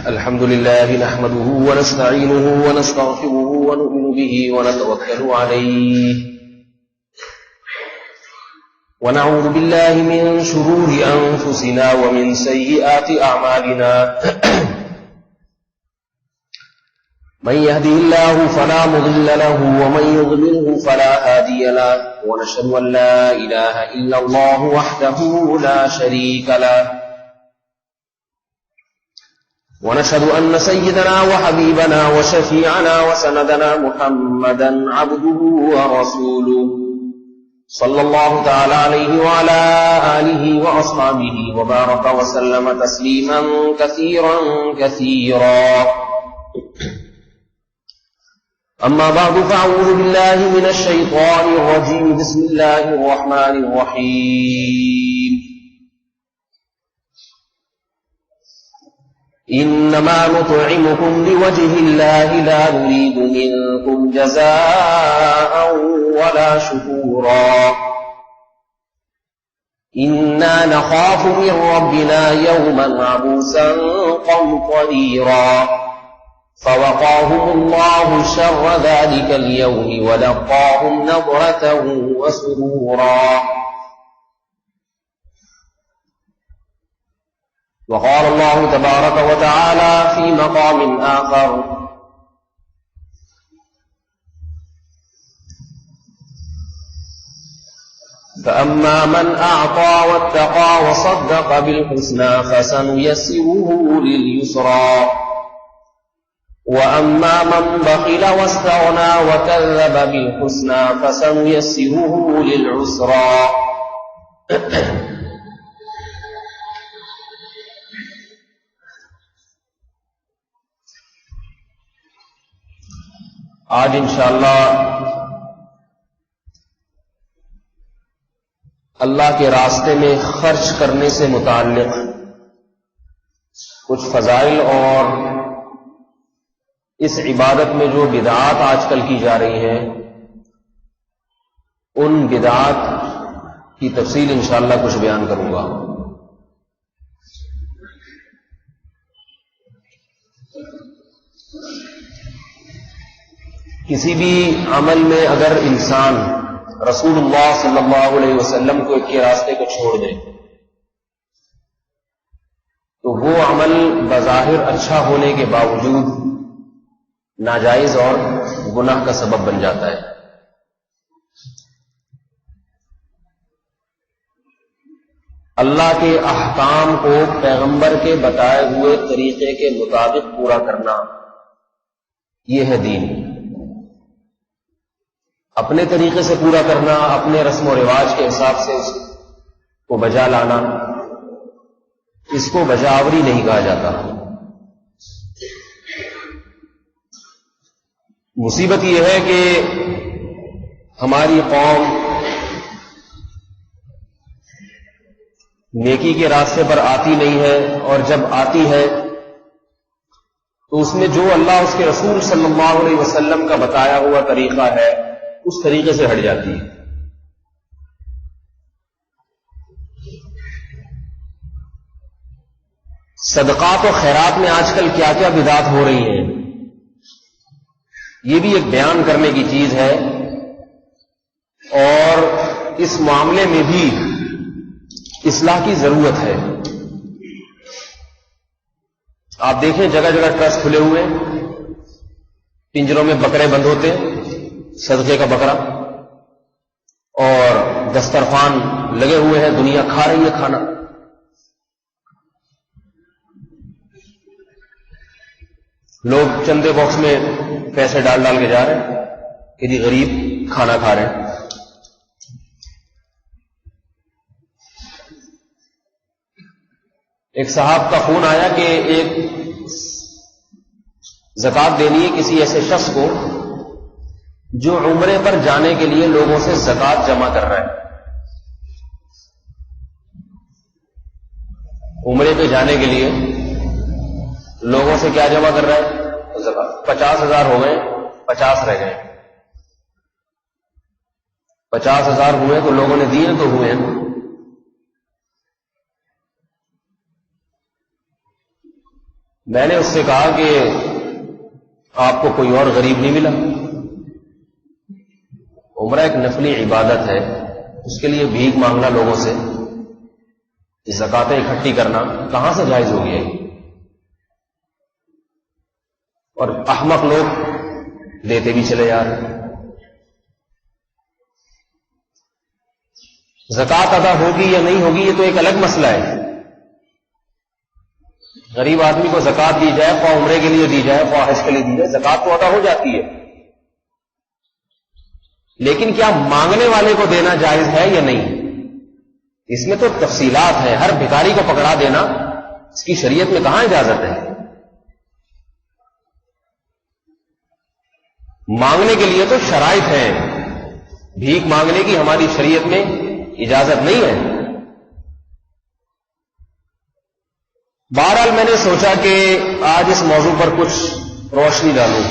الحمد لله نحمده ونستعينه ونستغفره ونؤمن به ونتوكل عليه ونعوذ بالله من شرور أنفسنا ومن سيئات أعمالنا من يهده الله فلا مضل له ومن يضلله فلا هادي له ونشهد أن لا إله إلا الله وحده لا شريك له ونشهد أن سيدنا وحبيبنا وشفيعنا وسندنا محمدا عبده ورسوله صلى الله تعالى عليه وعلى آله وأصحابه وبارك وسلم تسليما كثيرا كثيرا. أما بعد فأعوذ بالله من الشيطان الرجيم. بسم الله الرحمن الرحيم. إنما نطعمكم لوجه الله لا نريد منكم جزاء ولا شكورا إنا نخاف من ربنا يوما عبوسا قمطريرا فوقاهم الله شر ذلك اليوم ولقاهم نضرة وسرورا. وقال الله تبارك وتعالى في مقام آخر فأما من أعطى واتقى وصدق بالحسنى فسنيسره لليسرى وأما من بخل واستغنى وكذب بالحسنى فسنيسره للعسرى. آج انشاءاللہ اللہ کے راستے میں خرچ کرنے سے متعلق کچھ فضائل اور اس عبادت میں جو بدعات آج کل کی جا رہی ہیں ان بدعات کی تفصیل انشاءاللہ کچھ بیان کروں گا. کسی بھی عمل میں اگر انسان رسول اللہ صلی اللہ علیہ وسلم کو کے راستے کو چھوڑ دے تو وہ عمل بظاہر اچھا ہونے کے باوجود ناجائز اور گناہ کا سبب بن جاتا ہے. اللہ کے احکام کو پیغمبر کے بتائے ہوئے طریقے کے مطابق پورا کرنا یہ ہے دین. اپنے طریقے سے پورا کرنا، اپنے رسم و رواج کے حساب سے اس کو بجا لانا، اس کو بجاوری نہیں کہا جاتا. مصیبت یہ ہے کہ ہماری قوم نیکی کے راستے پر آتی نہیں ہے اور جب آتی ہے تو اس میں جو اللہ اس کے رسول صلی اللہ علیہ وسلم کا بتایا ہوا طریقہ ہے اس طریقے سے ہٹ جاتی ہے. صدقات و خیرات میں آج کل کیا کیا بدعات ہو رہی ہیں یہ بھی ایک بیان کرنے کی چیز ہے اور اس معاملے میں بھی اصلاح کی ضرورت ہے. آپ دیکھیں جگہ جگہ ٹرسٹ کھلے ہوئے، پنجروں میں بکرے بند ہوتے، صدقے کا بکرا، اور دسترخوان لگے ہوئے ہیں، دنیا کھا رہی ہے کھانا. لوگ چندے باکس میں پیسے ڈال ڈال کے جا رہے ہیں کہ جی غریب کھانا کھا رہے ہیں. ایک صاحب کا فون آیا کہ ایک زکوٰۃ دینی ہے کسی ایسے شخص کو جو عمرے پر جانے کے لیے لوگوں سے زکوٰۃ جمع کر رہا ہے. عمرے پہ جانے کے لیے لوگوں سے کیا جمع کر رہا ہے؟ زکوٰۃ. 50,000 ہو گئے، 50 رہ گئے. 50,000 ہوئے تو لوگوں نے دیے تو ہوئے. میں نے اس سے کہا کہ آپ کو کوئی اور غریب نہیں ملا؟ عمرہ ایک نفلی عبادت ہے، اس کے لیے بھیک مانگنا لوگوں سے، زکاتیں اکٹھی کرنا کہاں سے جائز ہو گیا؟ اور احمق لوگ دیتے بھی چلے جا رہے ہیں۔ زکات ادا ہوگی یا نہیں ہوگی یہ تو ایک الگ مسئلہ ہے۔ غریب آدمی کو زکات دی جائے، خواہ عمرے کے لیے دی جائے، خواہ حج کے لیے دی جائے، زکات تو ادا ہو جاتی ہے، لیکن کیا مانگنے والے کو دینا جائز ہے یا نہیں؟ اس میں تو تفصیلات ہیں۔ ہر بھکاری کو پکڑا دینا اس کی شریعت میں کہاں اجازت ہے؟ مانگنے کے لیے تو شرائط ہیں، بھیک مانگنے کی ہماری شریعت میں اجازت نہیں ہے۔ بہرحال میں نے سوچا کہ آج اس موضوع پر کچھ روشنی ڈالوں،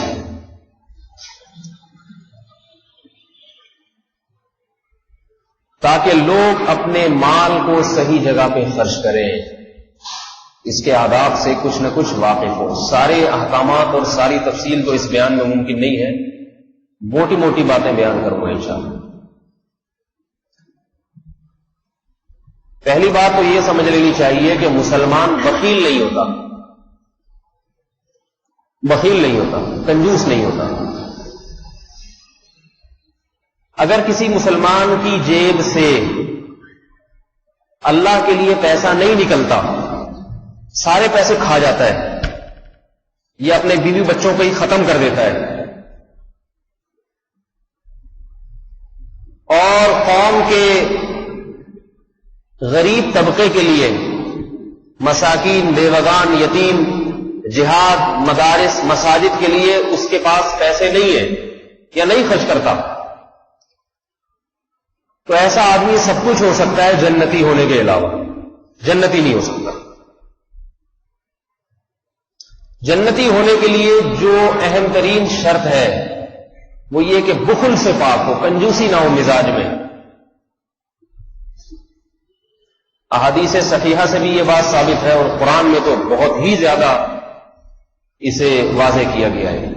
تاکہ لوگ اپنے مال کو صحیح جگہ پہ خرچ کریں، اس کے آداب سے کچھ نہ کچھ واقف ہو۔ سارے احکامات اور ساری تفصیل تو اس بیان میں ممکن نہیں ہے، موٹی موٹی باتیں بیان کروں گا انشاءاللہ۔ پہلی بات تو یہ سمجھ لینی چاہیے کہ مسلمان بخیل نہیں ہوتا، بخیل نہیں ہوتا، کنجوس نہیں ہوتا۔ اگر کسی مسلمان کی جیب سے اللہ کے لیے پیسہ نہیں نکلتا، سارے پیسے کھا جاتا ہے، یہ اپنے بیوی بچوں کو ہی ختم کر دیتا ہے، اور قوم کے غریب طبقے کے لیے، مساکین، بیوگان، یتیم، جہاد، مدارس، مساجد کے لیے اس کے پاس پیسے نہیں ہیں یا نہیں خرچ کرتا، تو ایسا آدمی سب کچھ ہو سکتا ہے جنتی ہونے کے علاوہ، جنتی نہیں ہو سکتا۔ جنتی ہونے کے لیے جو اہم ترین شرط ہے وہ یہ کہ بخل سے پاک ہو، کنجوسی نہ ہو مزاج میں۔ احادیث صحیحہ سے بھی یہ بات ثابت ہے، اور قرآن میں تو بہت ہی زیادہ اسے واضح کیا گیا ہے۔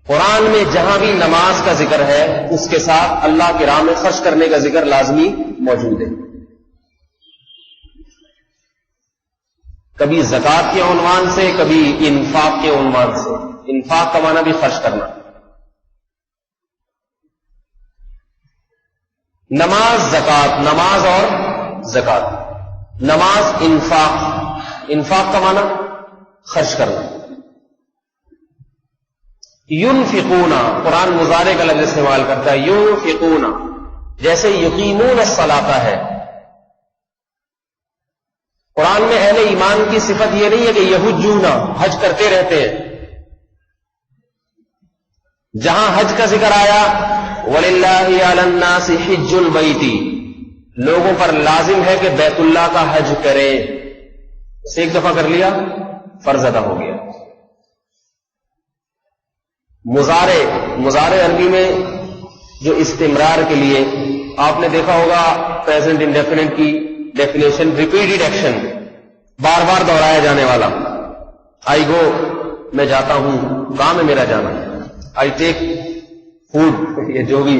قرآن میں جہاں بھی نماز کا ذکر ہے اس کے ساتھ اللہ کی راہ میں خرچ کرنے کا ذکر لازمی موجود ہے۔ کبھی زکوٰۃ کے عنوان سے، کبھی انفاق کے عنوان سے۔ انفاق کا معنی بھی خرچ کرنا۔ نماز زکوٰۃ، نماز اور زکوٰۃ، نماز انفاق، انفاق کا معنی خرچ کرنا۔ ينفقون، قرآن مضارع کا لفظ استعمال کرتا ہے، ينفقون، جیسے یقیمون الصلاۃ ہے۔ قرآن میں اہل ایمان کی صفت یہ نہیں ہے کہ یحجون، حج کرتے رہتے ہیں۔ جہاں حج کا ذکر آیا، وَلِلَّهِ عَلَى النَّاسِ حِجُّ الْبَيْتِ، لوگوں پر لازم ہے کہ بیت اللہ کا حج کرے، اسے ایک دفعہ کر لیا فرض ادا ہو گیا۔ مضارع عربی میں جو استمرار کے لیے، آپ نے دیکھا ہوگا پریزنٹ انڈیفینٹ کی ڈیفینیشن ریپیٹڈ ایکشن، بار بار دہرایا جانے والا۔ آئی گو، میں جاتا ہوں، کام ہے میرا جانا۔ آئی ٹیک فوڈ، یہ جو بھی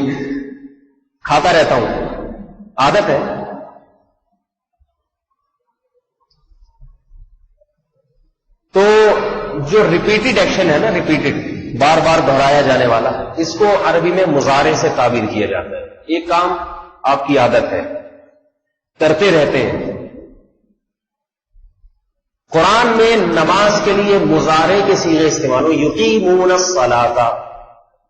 کھاتا رہتا ہوں، عادت ہے۔ تو جو ریپیٹڈ ایکشن ہے نا، ریپیٹڈ، بار بار دہرایا جانے والا، اس کو عربی میں مضارع سے تعبیر کیا جاتا ہے۔ ایک کام آپ کی عادت ہے، کرتے رہتے ہیں۔ قرآن میں نماز کے لیے مضارع کے صیغے استعمال ہو، یقیمون الصلاۃ،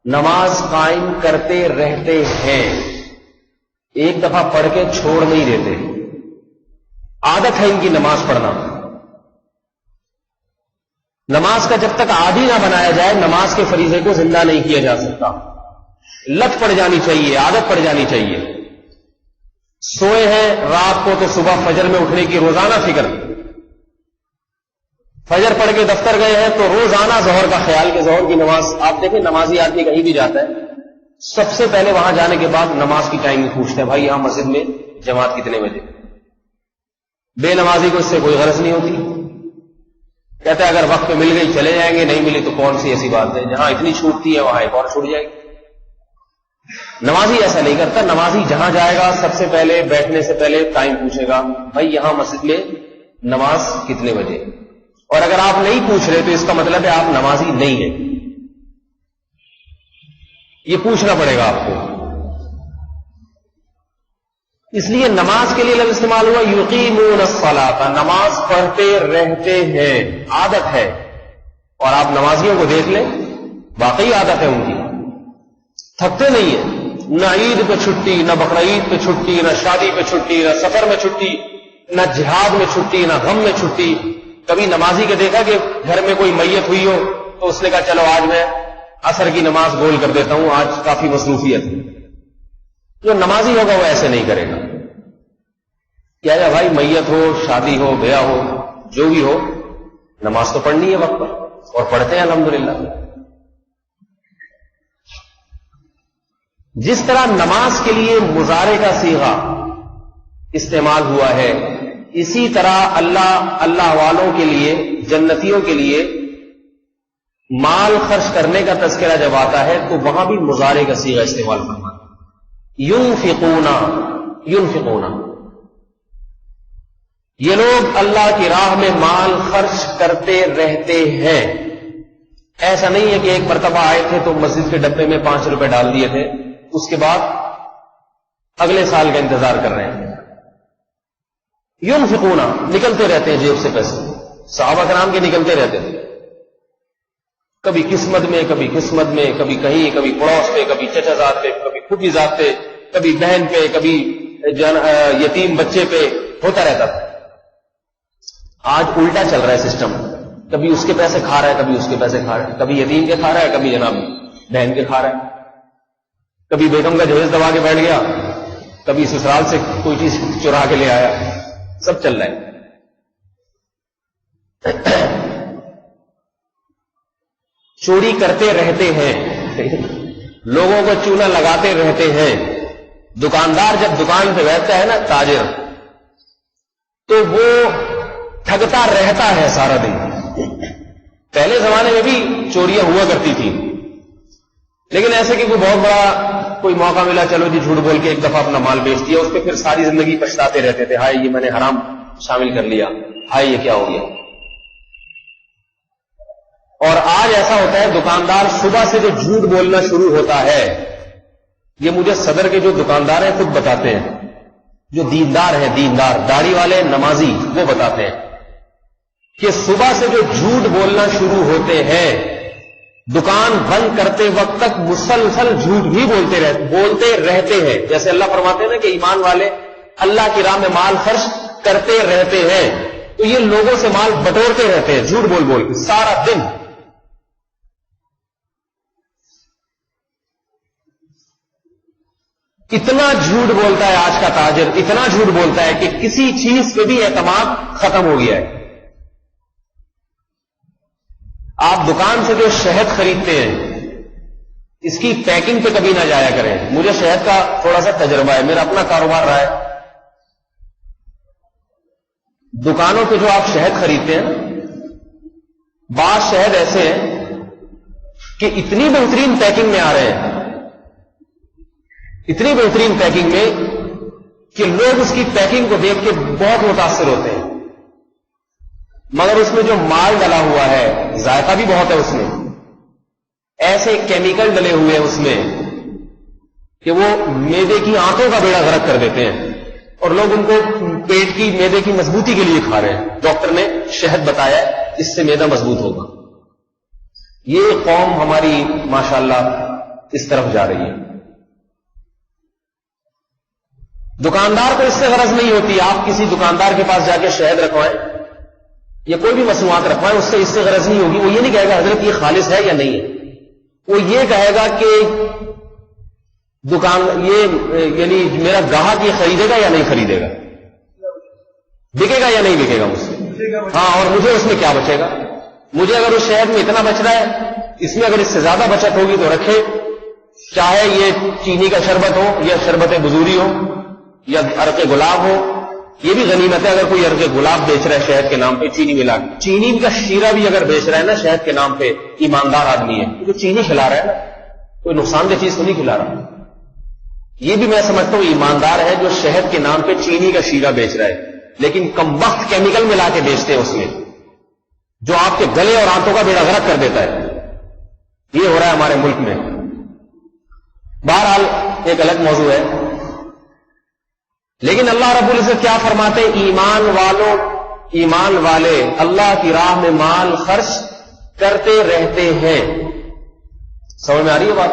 نماز قائم کرتے رہتے ہیں، ایک دفعہ پڑھ کے چھوڑ نہیں دیتے، عادت ہے ان کی نماز پڑھنا۔ نماز کا جب تک عادی نہ بنایا جائے، نماز کے فریضے کو زندہ نہیں کیا جا سکتا۔ لت پڑ جانی چاہیے، عادت پڑ جانی چاہیے۔ سوئے ہیں رات کو تو صبح فجر میں اٹھنے کی روزانہ فکر، فجر پڑھ کے دفتر گئے ہیں تو روزانہ ظہر کا خیال کہ ظہر کی نماز، آپ دیکھیں نمازی آدمی کہیں بھی جاتا ہے، سب سے پہلے وہاں جانے کے بعد نماز کی ٹائمنگ پوچھتے ہیں، بھائی یہاں مسجد میں جماعت کتنے بجے؟ بے نمازی کو اس سے کوئی غرض نہیں ہوتی، کہتا ہے اگر وقت پہ مل گئی چلے جائیں گے، نہیں ملی تو کون سی ایسی بات ہے، جہاں اتنی چھوٹتی ہے وہاں ایک اور چھوٹ جائے گی۔ نمازی ایسا نہیں کرتا، نمازی جہاں جائے گا سب سے پہلے بیٹھنے سے پہلے ٹائم پوچھے گا، بھائی یہاں مسجد میں نماز کتنے بجے، اور اگر آپ نہیں پوچھ رہے تو اس کا مطلب ہے آپ نمازی نہیں ہیں، یہ پوچھنا پڑے گا آپ کو۔ اس لیے نماز کے لیے لفظ استعمال ہوا یقیمون الصلاۃ، نماز پڑھتے رہتے ہیں، عادت ہے، اور آپ نمازیوں کو دیکھ لیں واقعی عادت ہے ان کی، تھکتے نہیں ہیں، نہ عید پہ چھٹی، نہ بقرعید پہ چھٹی، نہ شادی پہ چھٹی، نہ سفر میں چھٹی، نہ جہاد میں چھٹی، نہ غم میں چھٹی۔ کبھی نمازی کے دیکھا کہ گھر میں کوئی میت ہوئی ہو تو اس نے کہا چلو آج میں عصر کی نماز گول کر دیتا ہوں، آج کافی مصروفیت ہے۔ جو نمازی ہوگا وہ ایسے نہیں کرے گا، کیا ہے بھائی میت ہو، شادی ہو، بیاہ ہو، جو بھی ہو، نماز تو پڑھنی ہے وقت پر، اور پڑھتے ہیں الحمدللہ۔ جس طرح نماز کے لیے مضارع کا صیغہ استعمال ہوا ہے، اسی طرح اللہ والوں کے لیے، جنتیوں کے لیے مال خرچ کرنے کا تذکرہ جب آتا ہے تو وہاں بھی مضارع کا صیغہ استعمال کرنا، ينفقون، یہ لوگ اللہ کی راہ میں مال خرچ کرتے رہتے ہیں۔ ایسا نہیں ہے کہ ایک مرتبہ آئے تھے تو مسجد کے ڈبے میں 5 روپے ڈال دیے تھے، اس کے بعد اگلے سال کا انتظار کر رہے ہیں۔ ينفقون، نکلتے رہتے ہیں جیب سے پیسے، صحابہ کرام کے نکلتے رہتے تھے، کبھی قسمت میں، کبھی قسمت میں، کبھی کہیں، کبھی پڑوس پہ، کبھی چچا زاد پہ، کبھی پھوپھی زاد پہ، کبھی بہن پہ، کبھی یتیم بچے پہ، ہوتا رہتا تھا۔ آج الٹا چل رہا ہے سسٹم، کبھی اس کے پیسے کھا رہا ہے، کبھی اس کے پیسے کھا رہا ہے، کبھی یتیم کے کھا رہا ہے، کبھی جناب بہن کے کھا رہا ہے، کبھی بیگم کا جہیز دبا کے بیٹھ گیا، کبھی سسرال سے کوئی چیز چرا کے لے آیا، سب چل رہا ہے۔ چوری کرتے رہتے ہیں، لوگوں کو چونا لگاتے رہتے ہیں۔ دکاندار جب دکان پہ بیٹھتا ہے نا تاجر، تو وہ ٹھگتا رہتا ہے سارا دن۔ پہلے زمانے میں بھی چوریاں ہوا کرتی تھی، لیکن ایسے کہ کوئی بہت بڑا کوئی موقع ملا، چلو جی جھوٹ بول کے ایک دفعہ اپنا مال بیچ دیا، اس پہ پھر ساری زندگی پچھتاتے رہتے تھے، ہائے یہ میں نے حرام شامل کر لیا، ہائے یہ کیا ہو گیا۔ اور آج ایسا ہوتا ہے دکاندار صبح سے جو جھوٹ بولنا شروع ہوتا ہے، یہ مجھے صدر کے جو دکاندار ہیں خود بتاتے ہیں، جو دیندار ہیں، دیندار داڑھی والے نمازی، وہ بتاتے ہیں کہ صبح سے جو جھوٹ بولنا شروع ہوتے ہیں، دکان بند کرتے وقت تک مسلسل جھوٹ ہی بولتے رہتے ہیں۔ جیسے اللہ فرماتے ہیں نا کہ ایمان والے اللہ کی راہ میں مال خرچ کرتے رہتے ہیں، تو یہ لوگوں سے مال بٹورتے رہتے ہیں جھوٹ بول بول کے سارا دن۔ اتنا جھوٹ بولتا ہے آج کا تاجر، اتنا جھوٹ بولتا ہے کہ کسی چیز پہ بھی اعتماد ختم ہو گیا ہے۔ آپ دکان سے جو شہد خریدتے ہیں، اس کی پیکنگ پہ کبھی نہ جایا کریں۔ مجھے شہد کا تھوڑا سا تجربہ ہے، میرا اپنا کاروبار رہا ہے۔ دکانوں پہ جو آپ شہد خریدتے ہیں، بعض شہد ایسے ہیں کہ اتنی بہترین پیکنگ میں آ رہے ہیں، اتنی بہترین پیکنگ میں کہ لوگ اس کی پیکنگ کو دیکھ کے بہت متاثر ہوتے ہیں، مگر اس میں جو مال ڈلا ہوا ہے، ذائقہ بھی بہت ہے اس میں، ایسے کیمیکل ڈلے ہوئے ہیں اس میں کہ وہ میدے کی آنتوں کا بیڑا غرق کر دیتے ہیں، اور لوگ ان کو پیٹ کی، میدے کی مضبوطی کے لیے کھا رہے ہیں۔ ڈاکٹر نے شہد بتایا اس سے میدا مضبوط ہوگا۔ یہ قوم ہماری ماشاءاللہ اس طرف جا رہی ہے۔ دکاندار کو اس سے غرض نہیں ہوتی، آپ کسی دکاندار کے پاس جا کے شہد رکھوائیں یا کوئی بھی مصنوعات رکھوائیں، اس سے غرض نہیں ہوگی۔ وہ یہ نہیں کہے گا حضرت یہ خالص ہے یا نہیں ہے، وہ یہ کہے گا کہ دکان یہ یعنی میرا گاہک یہ خریدے گا یا نہیں خریدے گا، بکے گا یا نہیں بکے گا مجھ سے، ہاں، اور مجھے اس میں کیا بچے گا، مجھے اگر اس شہد میں اتنا بچ رہا ہے، اس میں اگر اس سے زیادہ بچت ہوگی تو رکھے، چاہے یہ چینی کا شربت ہو یا شربت بزوری ہو یا عرق گلاب ہو یہ بھی غنیمت ہے. اگر کوئی ارغ گلاب بیچ رہا ہے شہد کے نام پہ چینی ملا کے, چینی کا شیرہ بھی اگر بیچ رہا ہے نا شہد کے نام پہ, ایماندار آدمی ہے, جو چینی کھلا رہا ہے نا, کوئی نقصان دہ چیز تو نہیں کھلا رہا. یہ بھی میں سمجھتا ہوں ایماندار ہے جو شہد کے نام پہ چینی کا شیرہ بیچ رہا ہے, لیکن کم وقت کیمیکل ملا کے بیچتے ہیں اس میں, جو آپ کے گلے اور آنتوں کا بیڑا غرق کر دیتا ہے. یہ ہو رہا ہے ہمارے ملک میں. بہرحال ایک الگ موضوع ہے. لیکن اللہ رب العزت کیا فرماتے, ایمان والے اللہ کی راہ میں مال خرچ کرتے رہتے ہیں. سمجھ میں آ رہی ہے بات؟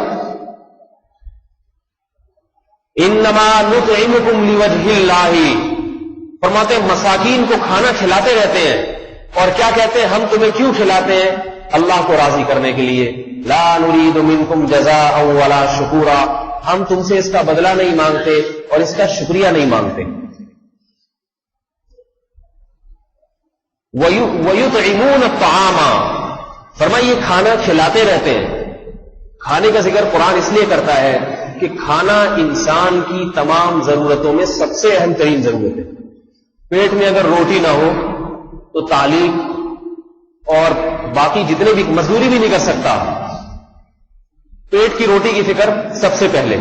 انما نطعمکم لوجہ اللہ, فرماتے ہیں مساکین کو کھانا کھلاتے رہتے ہیں. اور کیا کہتے ہیں, ہم تمہیں کیوں کھلاتے ہیں؟ اللہ کو راضی کرنے کے لیے. لا نريد منکم جزاء ولا شکورا, ہم تم سے اس کا بدلہ نہیں مانگتے اور اس کا شکریہ نہیں مانگتے. وَيُطْعِمُونَ الطَّعَامَ, فرمائیے کھانا کھلاتے رہتے ہیں. کھانے کا ذکر قرآن اس لیے کرتا ہے کہ کھانا انسان کی تمام ضرورتوں میں سب سے اہم ترین ضرورت ہے. پیٹ میں اگر روٹی نہ ہو تو تعلیم اور باقی جتنے بھی مزدوری بھی نہیں کر سکتا. پیٹ کی روٹی کی فکر سب سے پہلے.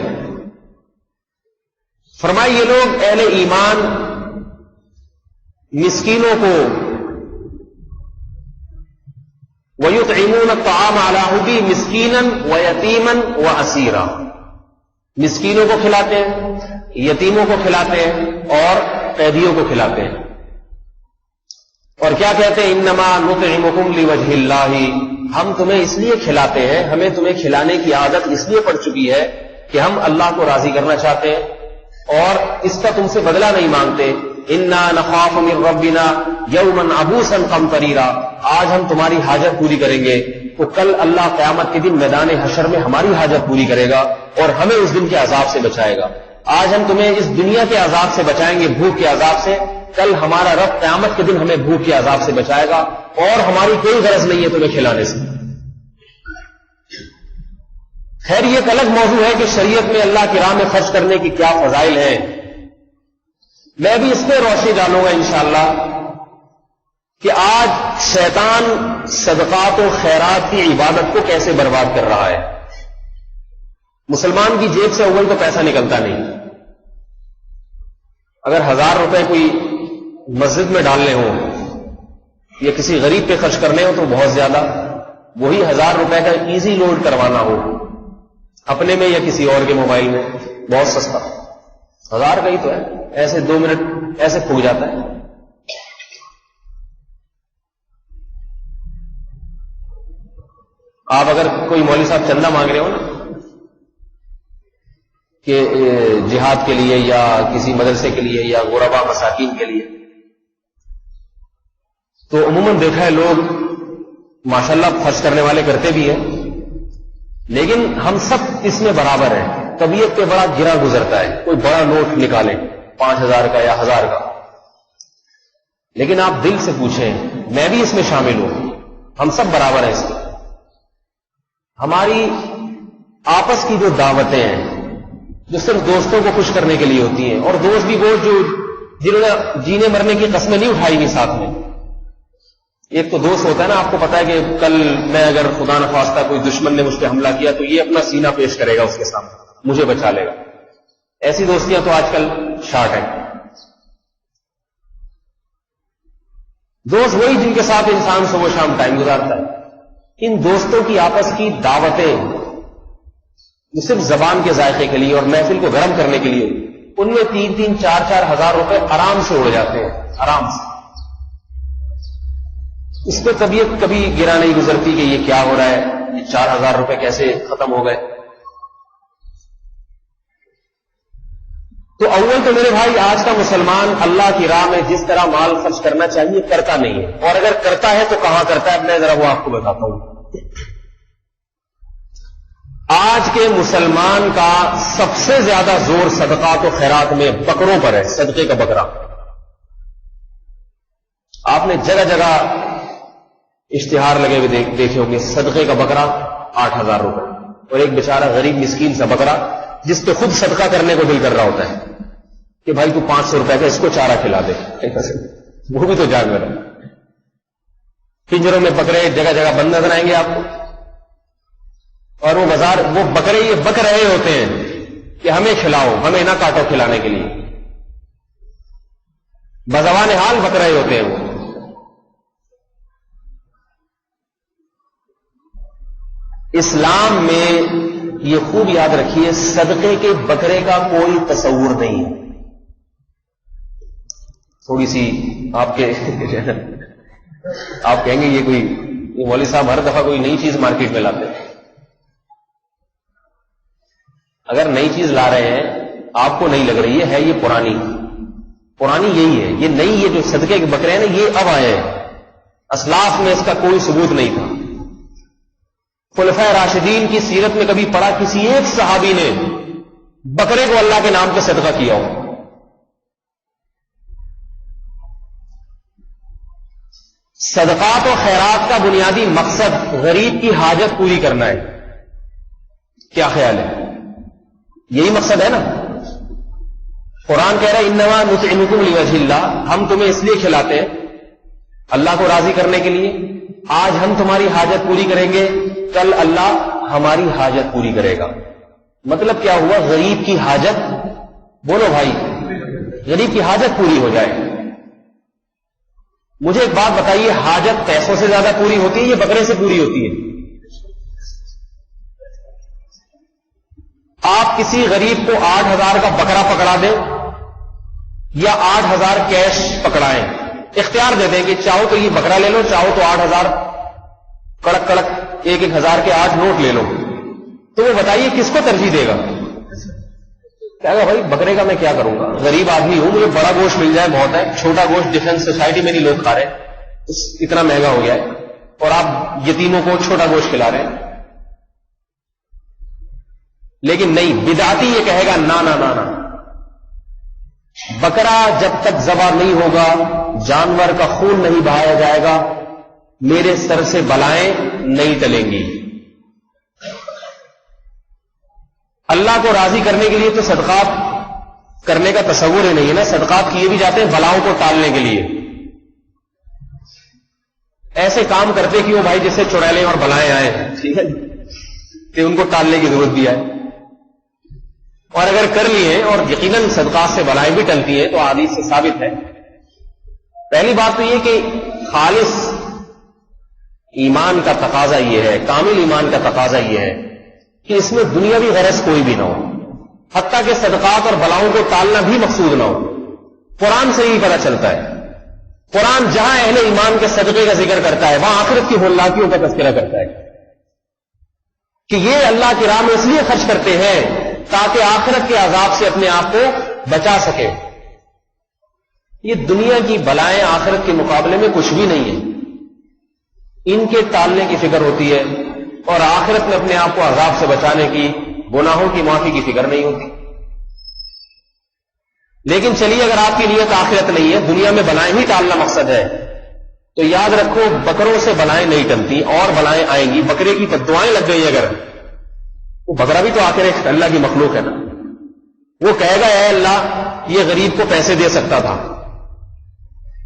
فرمائے یہ لوگ اہل ایمان مسکینوں کو وَيُطْعِمُونَ الطَّعَامَ عَلَىٰ حُبِّهِ مِسْكِينًا وَيَتِيمًا وَأَسِيرًا, مسکینوں کو کھلاتے ہیں, یتیموں کو کھلاتے ہیں اور قیدیوں کو کھلاتے ہیں. اور کیا کہتے ہیں, انما نطعمکم لوجہ اللہ, ہم تمہیں اس لیے کھلاتے ہیں, ہمیں تمہیں کھلانے کی عادت اس لیے پڑ چکی ہے کہ ہم اللہ کو راضی کرنا چاہتے ہیں اور اس کا تم سے بدلہ نہیں مانگتے. انا نخاف من ربنا یوما عبوسا قمطریرا, آج ہم تمہاری حاجت پوری کریں گے تو کل اللہ قیامت کے دن میدان حشر میں ہماری حاجت پوری کرے گا اور ہمیں اس دن کے عذاب سے بچائے گا. آج ہم تمہیں اس دنیا کے عذاب سے بچائیں گے, بھوک کے عذاب سے, کل ہمارا رب قیامت کے دن ہمیں بھوک کے عذاب سے بچائے گا اور ہماری کوئی غرض نہیں ہے تمہیں کھلانے سے. خیر یہ ایک الگ موضوع ہے کہ شریعت میں اللہ کی راہ میں خرچ کرنے کی کیا فضائل ہیں. میں بھی اس پہ روشنی ڈالوں گا انشاءاللہ کہ آج شیطان صدقات و خیرات کی عبادت کو کیسے برباد کر رہا ہے. مسلمان کی جیب سے اول تو پیسہ نکلتا نہیں. اگر 1000 روپے کوئی مسجد میں ڈالنے ہوں یا کسی غریب پہ خرچ کرنے ہو تو بہت زیادہ, وہی 1000 روپے کا ایزی لوڈ کروانا ہو اپنے میں یا کسی اور کے موبائل میں, بہت سستا, 1000 کا ہی تو ہے, ایسے 2 منٹ ایسے کھو جاتا ہے. آپ اگر کوئی مولوی صاحب چندہ مانگ رہے ہو نا کہ جہاد کے لیے یا کسی مدرسے کے لیے یا غربا مساکین کے لیے, تو عموماً دیکھا ہے لوگ ماشاءاللہ خرچ کرنے والے کرتے بھی ہیں, لیکن ہم سب اس میں برابر ہیں. طبیعت پہ بڑا گرا گزرتا ہے, کوئی بڑا نوٹ نکالیں 5000 کا یا 1000 کا, لیکن آپ دل سے پوچھیں, میں بھی اس میں شامل ہوں, ہم سب برابر ہیں اس میں. ہماری آپس کی جو دعوتیں ہیں جو صرف دوستوں کو خوش کرنے کے لیے ہوتی ہیں, اور دوست بھی وہ جو جنہوں نے جینے مرنے کی قسمیں نہیں اٹھائی ہوئی ساتھ میں. ایک تو دوست ہوتا ہے نا, آپ کو پتا ہے کہ کل میں اگر خدا نخواستہ کوئی دشمن نے مجھ پہ حملہ کیا تو یہ اپنا سینہ پیش کرے گا اس کے سامنے, مجھے بچا لے گا. ایسی دوستیاں تو آج کل شارٹ ہیں. دوست وہی جن کے ساتھ انسان صبح شام ٹائم گزارتا ہے. ان دوستوں کی آپس کی دعوتیں جو صرف زبان کے ذائقے کے لیے اور محفل کو گرم کرنے کے لیے, ان میں 3-3, 4-4 ہزار روپے آرام سے اڑ جاتے ہیں, آرام سے. اس پہ طبیعت کبھی گرا نہیں گزرتی کہ یہ کیا ہو رہا ہے, یہ 4000 روپے کیسے ختم ہو گئے. تو اول تو میرے بھائی آج کا مسلمان اللہ کی راہ میں جس طرح مال خرچ کرنا چاہیے کرتا نہیں ہے, اور اگر کرتا ہے تو کہاں کرتا ہے, میں ذرا وہ آپ کو بتاتا ہوں. آج کے مسلمان کا سب سے زیادہ زور صدقات و خیرات میں بکروں پر ہے, صدقے کا بکرا. آپ نے جگہ جگہ اشتہار لگے ہوئے دیکھے ہوں گے, صدقے کا بکرا 8000 روپے, اور ایک بیچارہ غریب مسکین سا بکرا جس پہ خود صدقہ کرنے کو دل کر رہا ہوتا ہے, کہ بھائی تو 500 روپے کا اس کو چارہ کھلا دے، وہ بھی تو جانور ہے۔ پنجروں میں بکرے جگہ جگہ بند نظر آئیں گے آپ کو، اور وہ بکرے یہ بک رہے ہوتے ہیں کہ ہمیں کھلاؤ، ہمیں نہ کاٹو کھلانے کے لیے، بزبان حال بک رہے ہوتے ہیں وہ۔ اسلام میں یہ خوب یاد رکھیے، صدقے کے بکرے کا کوئی تصور نہیں ہے۔ تھوڑی سی آپ کہیں گے یہ مولوی صاحب ہر دفعہ کوئی نئی چیز مارکیٹ میں لاتے ہیں۔ اگر نئی چیز لا رہے ہیں آپ کو نہیں لگ رہی ہے یہ پرانی یہی ہے، یہ نئی، یہ جو صدقے کے بکرے ہیں نا یہ اب آئے ہیں، اسلاف میں اس کا کوئی ثبوت نہیں تھا۔ خلفائے راشدین کی سیرت میں کبھی پڑھا کسی ایک صحابی نے بکرے کو اللہ کے نام پہ صدقہ کیا ہو؟ صدقات و خیرات کا بنیادی مقصد غریب کی حاجت پوری کرنا ہے، کیا خیال ہے؟ یہی مقصد ہے نا۔ قرآن کہہ رہا ہے انما نطعمکم لوجہ اللہ، ہم تمہیں اس لیے کھلاتے ہیں اللہ کو راضی کرنے کے لیے، آج ہم تمہاری حاجت پوری کریں گے، کل اللہ ہماری حاجت پوری کرے گا۔ مطلب کیا ہوا؟ غریب کی حاجت، بولو بھائی، غریب کی حاجت پوری ہو جائے۔ مجھے ایک بات بتائیے، حاجت پیسوں سے زیادہ پوری ہوتی ہے یا بکرے سے پوری ہوتی ہے؟ آپ کسی غریب کو 8,000 کا بکرا پکڑا دیں یا 8,000 کیش پکڑائیں، اختیار دے دیں کہ چاہو تو یہ بکرا لے لو، چاہو تو 8,000 کڑک 1,000 کے 8 نوٹ لے لو، تو وہ بتائیے کس کو ترجیح دے گا؟ کہے گا بھائی بکرے کا میں کیا کروں گا، غریب آدمی ہوں، مجھے بڑا گوشت مل جائے بہت ہے، چھوٹا گوشت ڈیفنس سوسائٹی میں نہیں لوگ کھا رہے، اتنا مہنگا ہو گیا ہے، اور آپ یتیموں کو چھوٹا گوشت کھلا رہے ہیں۔ لیکن نہیں، بدعتی یہ کہے گا نا نا نا نا، بکرا جب تک ذبح نہیں ہوگا، جانور کا خون نہیں بہایا جائے گا، میرے سر سے بلائیں نہیں ٹلیں گی۔ اللہ کو راضی کرنے کے لیے تو صدقات کرنے کا تصور ہی نہیں ہے نا، صدقات کیے بھی جاتے ہیں بلاؤں کو ٹالنے کے لیے، ایسے کام کرتے کہ وہ بھائی جس سے چڑیلیں اور بلائیں آئیں، ٹھیک ہے، کہ ان کو ٹالنے کی ضرورت بھی آئے، اور اگر کر لیے اور یقیناً صدقات سے بلائیں بھی ٹلتی ہیں تو حدیث سے ثابت ہے۔ پہلی بات تو یہ کہ خالص ایمان کا تقاضا یہ ہے، کامل ایمان کا تقاضا یہ ہے کہ اس میں دنیاوی غرض کوئی بھی نہ ہو، حتیٰ کہ صدقات اور بلاؤں کو ٹالنا بھی مقصود نہ ہو۔ قرآن سے ہی پتہ چلتا ہے، قرآن جہاں اہل ایمان کے صدقے کا ذکر کرتا ہے وہاں آخرت کی ہولناکیوں کا تذکرہ کرتا ہے کہ یہ اللہ کی راہ میں اس لیے خرچ کرتے ہیں تاکہ آخرت کے عذاب سے اپنے آپ کو بچا سکے۔ یہ دنیا کی بلائیں آخرت کے مقابلے میں کچھ بھی نہیں ہے، ان کے ٹالنے کی فکر ہوتی ہے، اور آخرت میں اپنے آپ کو عذاب سے بچانے کی، گناہوں کی معافی کی فکر نہیں ہوتی۔ لیکن چلیے اگر آپ کی نیت آخرت نہیں ہے، دنیا میں بلائیں ہی ٹالنا مقصد ہے، تو یاد رکھو بکروں سے بلائیں نہیں ٹلتی، اور بلائیں آئیں گی۔ بکرے کی بددعائیں لگ گئی اگر، وہ بکرا بھی تو آخر اللہ کی مخلوق ہے نا، وہ کہے گا اے اللہ یہ غریب کو پیسے دے سکتا تھا،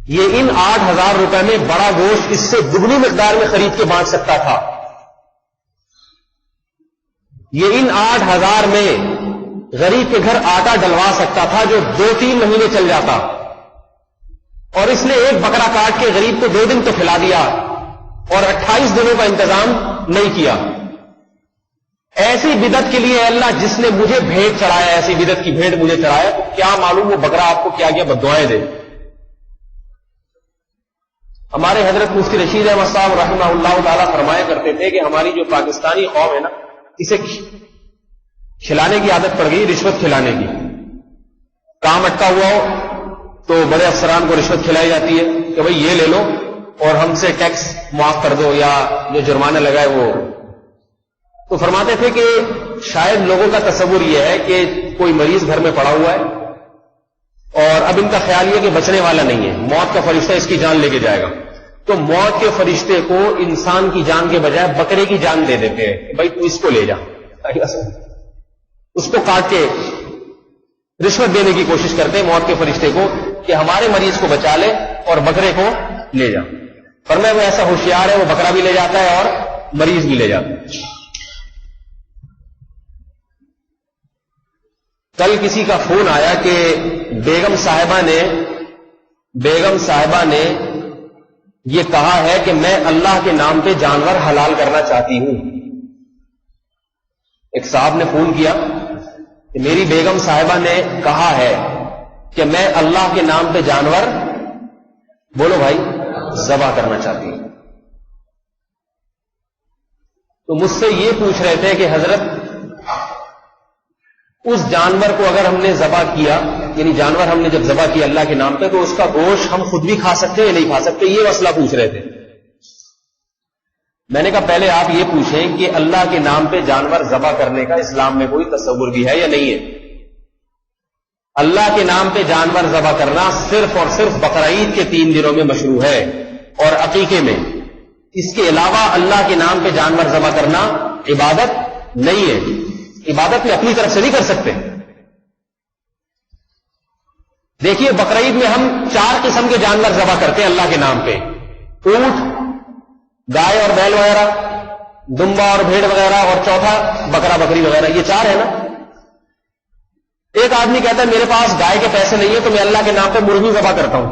یہ ان 8,000 روپے میں بڑا گوشت اس سے دگنی مقدار میں خرید کے بانٹ سکتا تھا، یہ ان 8,000 میں غریب کے گھر آٹا ڈلوا سکتا تھا جو 2-3 مہینے چل جاتا، اور اس نے ایک بکرا کاٹ کے غریب کو 2 دن تو کھلا دیا اور 28 دنوں کا انتظام نہیں کیا۔ ایسی بدعت کے لیے اللہ جس نے مجھے بھیٹ چڑھایا، ایسی بدعت کی بھیٹ مجھے چڑھایا، تو کیا معلوم وہ بکرا آپ کو کیا کیا بددعائیں دے۔ ہمارے حضرت مفتی رشید احمد صاحب رحمہ اللہ تعالیٰ فرمایا کرتے تھے کہ ہماری جو پاکستانی قوم ہے نا، اسے کھلانے کی عادت پڑ گئی، رشوت کھلانے کی۔ کام اٹکا ہوا ہو تو بڑے افسران کو رشوت کھلائی جاتی ہے کہ بھئی یہ لے لو اور ہم سے ٹیکس معاف کر دو یا جو جرمانہ لگا ہے وہ۔ تو فرماتے تھے کہ شاید لوگوں کا تصور یہ ہے کہ کوئی مریض گھر میں پڑا ہوا ہے اور اب ان کا خیال یہ کہ بچنے والا نہیں ہے، موت کا فرشتہ اس کی جان لے کے جائے گا، تو موت کے فرشتے کو انسان کی جان کے بجائے بکرے کی جان دے دیتے ہیں کہ بھائی تو اس کو لے جا، اس کو کاٹ کے رشوت دینے کی کوشش کرتے ہیں موت کے فرشتے کو کہ ہمارے مریض کو بچا لے اور بکرے کو لے جا. فرمایا وہ ایسا ہوشیار ہے، وہ بکرا بھی لے جاتا ہے اور مریض بھی لے جاتا ہے. کل کسی کا فون آیا کہ بیگم صاحبہ نے یہ کہا ہے کہ میں اللہ کے نام پہ جانور حلال کرنا چاہتی ہوں. ایک صاحب نے فون کیا کہ میری بیگم صاحبہ نے کہا ہے کہ میں اللہ کے نام پہ جانور، بولو بھائی، ذبح کرنا چاہتی ہوں. تو مجھ سے یہ پوچھ رہے تھے کہ حضرت اس جانور کو اگر ہم نے ذبح کیا، یعنی جانور ہم نے جب ذبح کیا اللہ کے نام پہ، تو اس کا گوشت ہم خود بھی کھا سکتے ہیں یا نہیں کھا سکتے، یہ مسئلہ پوچھ رہے تھے. میں نے کہا پہلے آپ یہ پوچھیں کہ اللہ کے نام پہ جانور ذبح کرنے کا اسلام میں کوئی تصور بھی ہے یا نہیں ہے. اللہ کے نام پہ جانور ذبح کرنا صرف اور صرف بقرعید کے 3 دنوں میں مشروع ہے اور عقیقے میں. اس کے علاوہ اللہ کے نام پہ جانور ذبح کرنا عبادت نہیں ہے. عبادت میں اپنی طرف سے نہیں کر سکتے. دیکھیے بقرعید میں ہم 4 قسم کے جانور ذبح کرتے ہیں اللہ کے نام پہ: اونٹ، گائے اور بیل وغیرہ، دمبا اور بھیڑ وغیرہ، اور چوتھا بکرا بکری وغیرہ. یہ 4 ہے نا. ایک آدمی کہتا ہے میرے پاس گائے کے پیسے نہیں ہیں تو میں اللہ کے نام پہ مرغی ذبح کرتا ہوں.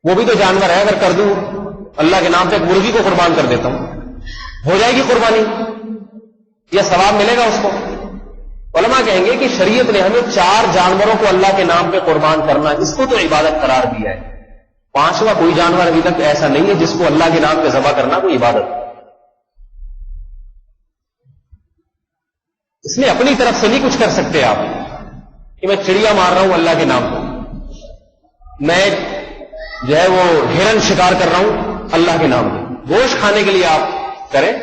وہ بھی تو جانور ہے، اگر کر دوں اللہ کے نام پہ ایک مرغی کو قربان کر دیتا ہوں، ہو جائے گی قربانی، یا ثواب ملے گا اس کو. علماء کہیں گے کہ شریعت نے ہمیں 4 جانوروں کو اللہ کے نام پہ قربان کرنا، اس کو تو عبادت قرار دیا ہے. 5واں کوئی جانور ابھی تک ایسا نہیں ہے جس کو اللہ کے نام پہ ذبح کرنا کوئی عبادت. اس میں اپنی طرف سے نہیں کچھ کر سکتے آپ کہ میں چڑیا مار رہا ہوں اللہ کے نام پہ، میں جو ہے وہ ہرن شکار کر رہا ہوں اللہ کے نام پہ. گوشت کھانے کے لیے آپ کریں،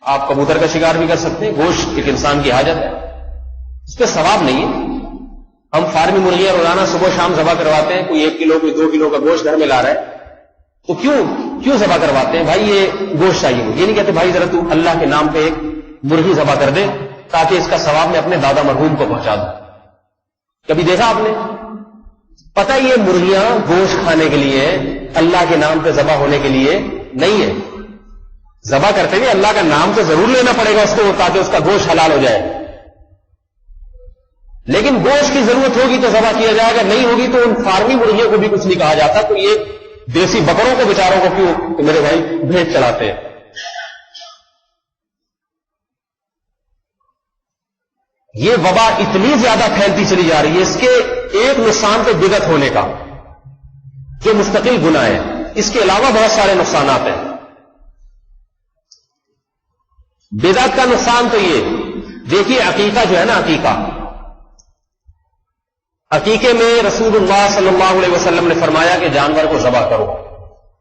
آپ کبوتر کا شکار بھی کر سکتے ہیں. گوشت ایک انسان کی حاجت ہے، اس پہ ثواب نہیں ہے. ہم فارمی مرغیاں روزانہ صبح شام ذبح کرواتے ہیں، کوئی 1 کلو کوئی 2 کلو کا گوشت گھر میں لا رہا ہے، تو کیوں ذبح کرواتے ہیں؟ بھائی یہ گوشت چاہیے. یہ نہیں کہتے بھائی ذرا تو اللہ کے نام پہ ایک مرغی ذبح کر دے تاکہ اس کا ثواب میں اپنے دادا مرحوم کو پہنچا دوں. کبھی دیکھا آپ نے؟ پتہ یہ مرغیاں گوشت کھانے کے لیے، اللہ کے نام پہ ذبح ہونے کے لیے نہیں ہے. ذبح کرتے ہوئے اللہ کا نام تو ضرور لینا پڑے گا اس کو تاکہ اس کا گوشت حلال ہو جائے، لیکن گوشت کی ضرورت ہوگی تو ذبح کیا جائے گا، نہیں ہوگی تو ان فارمی مرغیوں کو بھی کچھ نہیں کہا جاتا. تو یہ دیسی بکروں کو بیچاروں کو کیوں کہ میرے بھائی بھیڑ چلاتے ہیں. یہ وبا اتنی زیادہ پھیلتی چلی جا رہی ہے، اس کے ایک نقصان تو بدعت ہونے کا جو مستقل گناہ ہے، اس کے علاوہ بہت سارے نقصانات ہیں. بدعت کا نقصان تو یہ دیکھیے، عقیقہ جو ہے نا، عقیقے میں رسول اللہ صلی اللہ علیہ وسلم نے فرمایا کہ جانور کو ذبح کرو.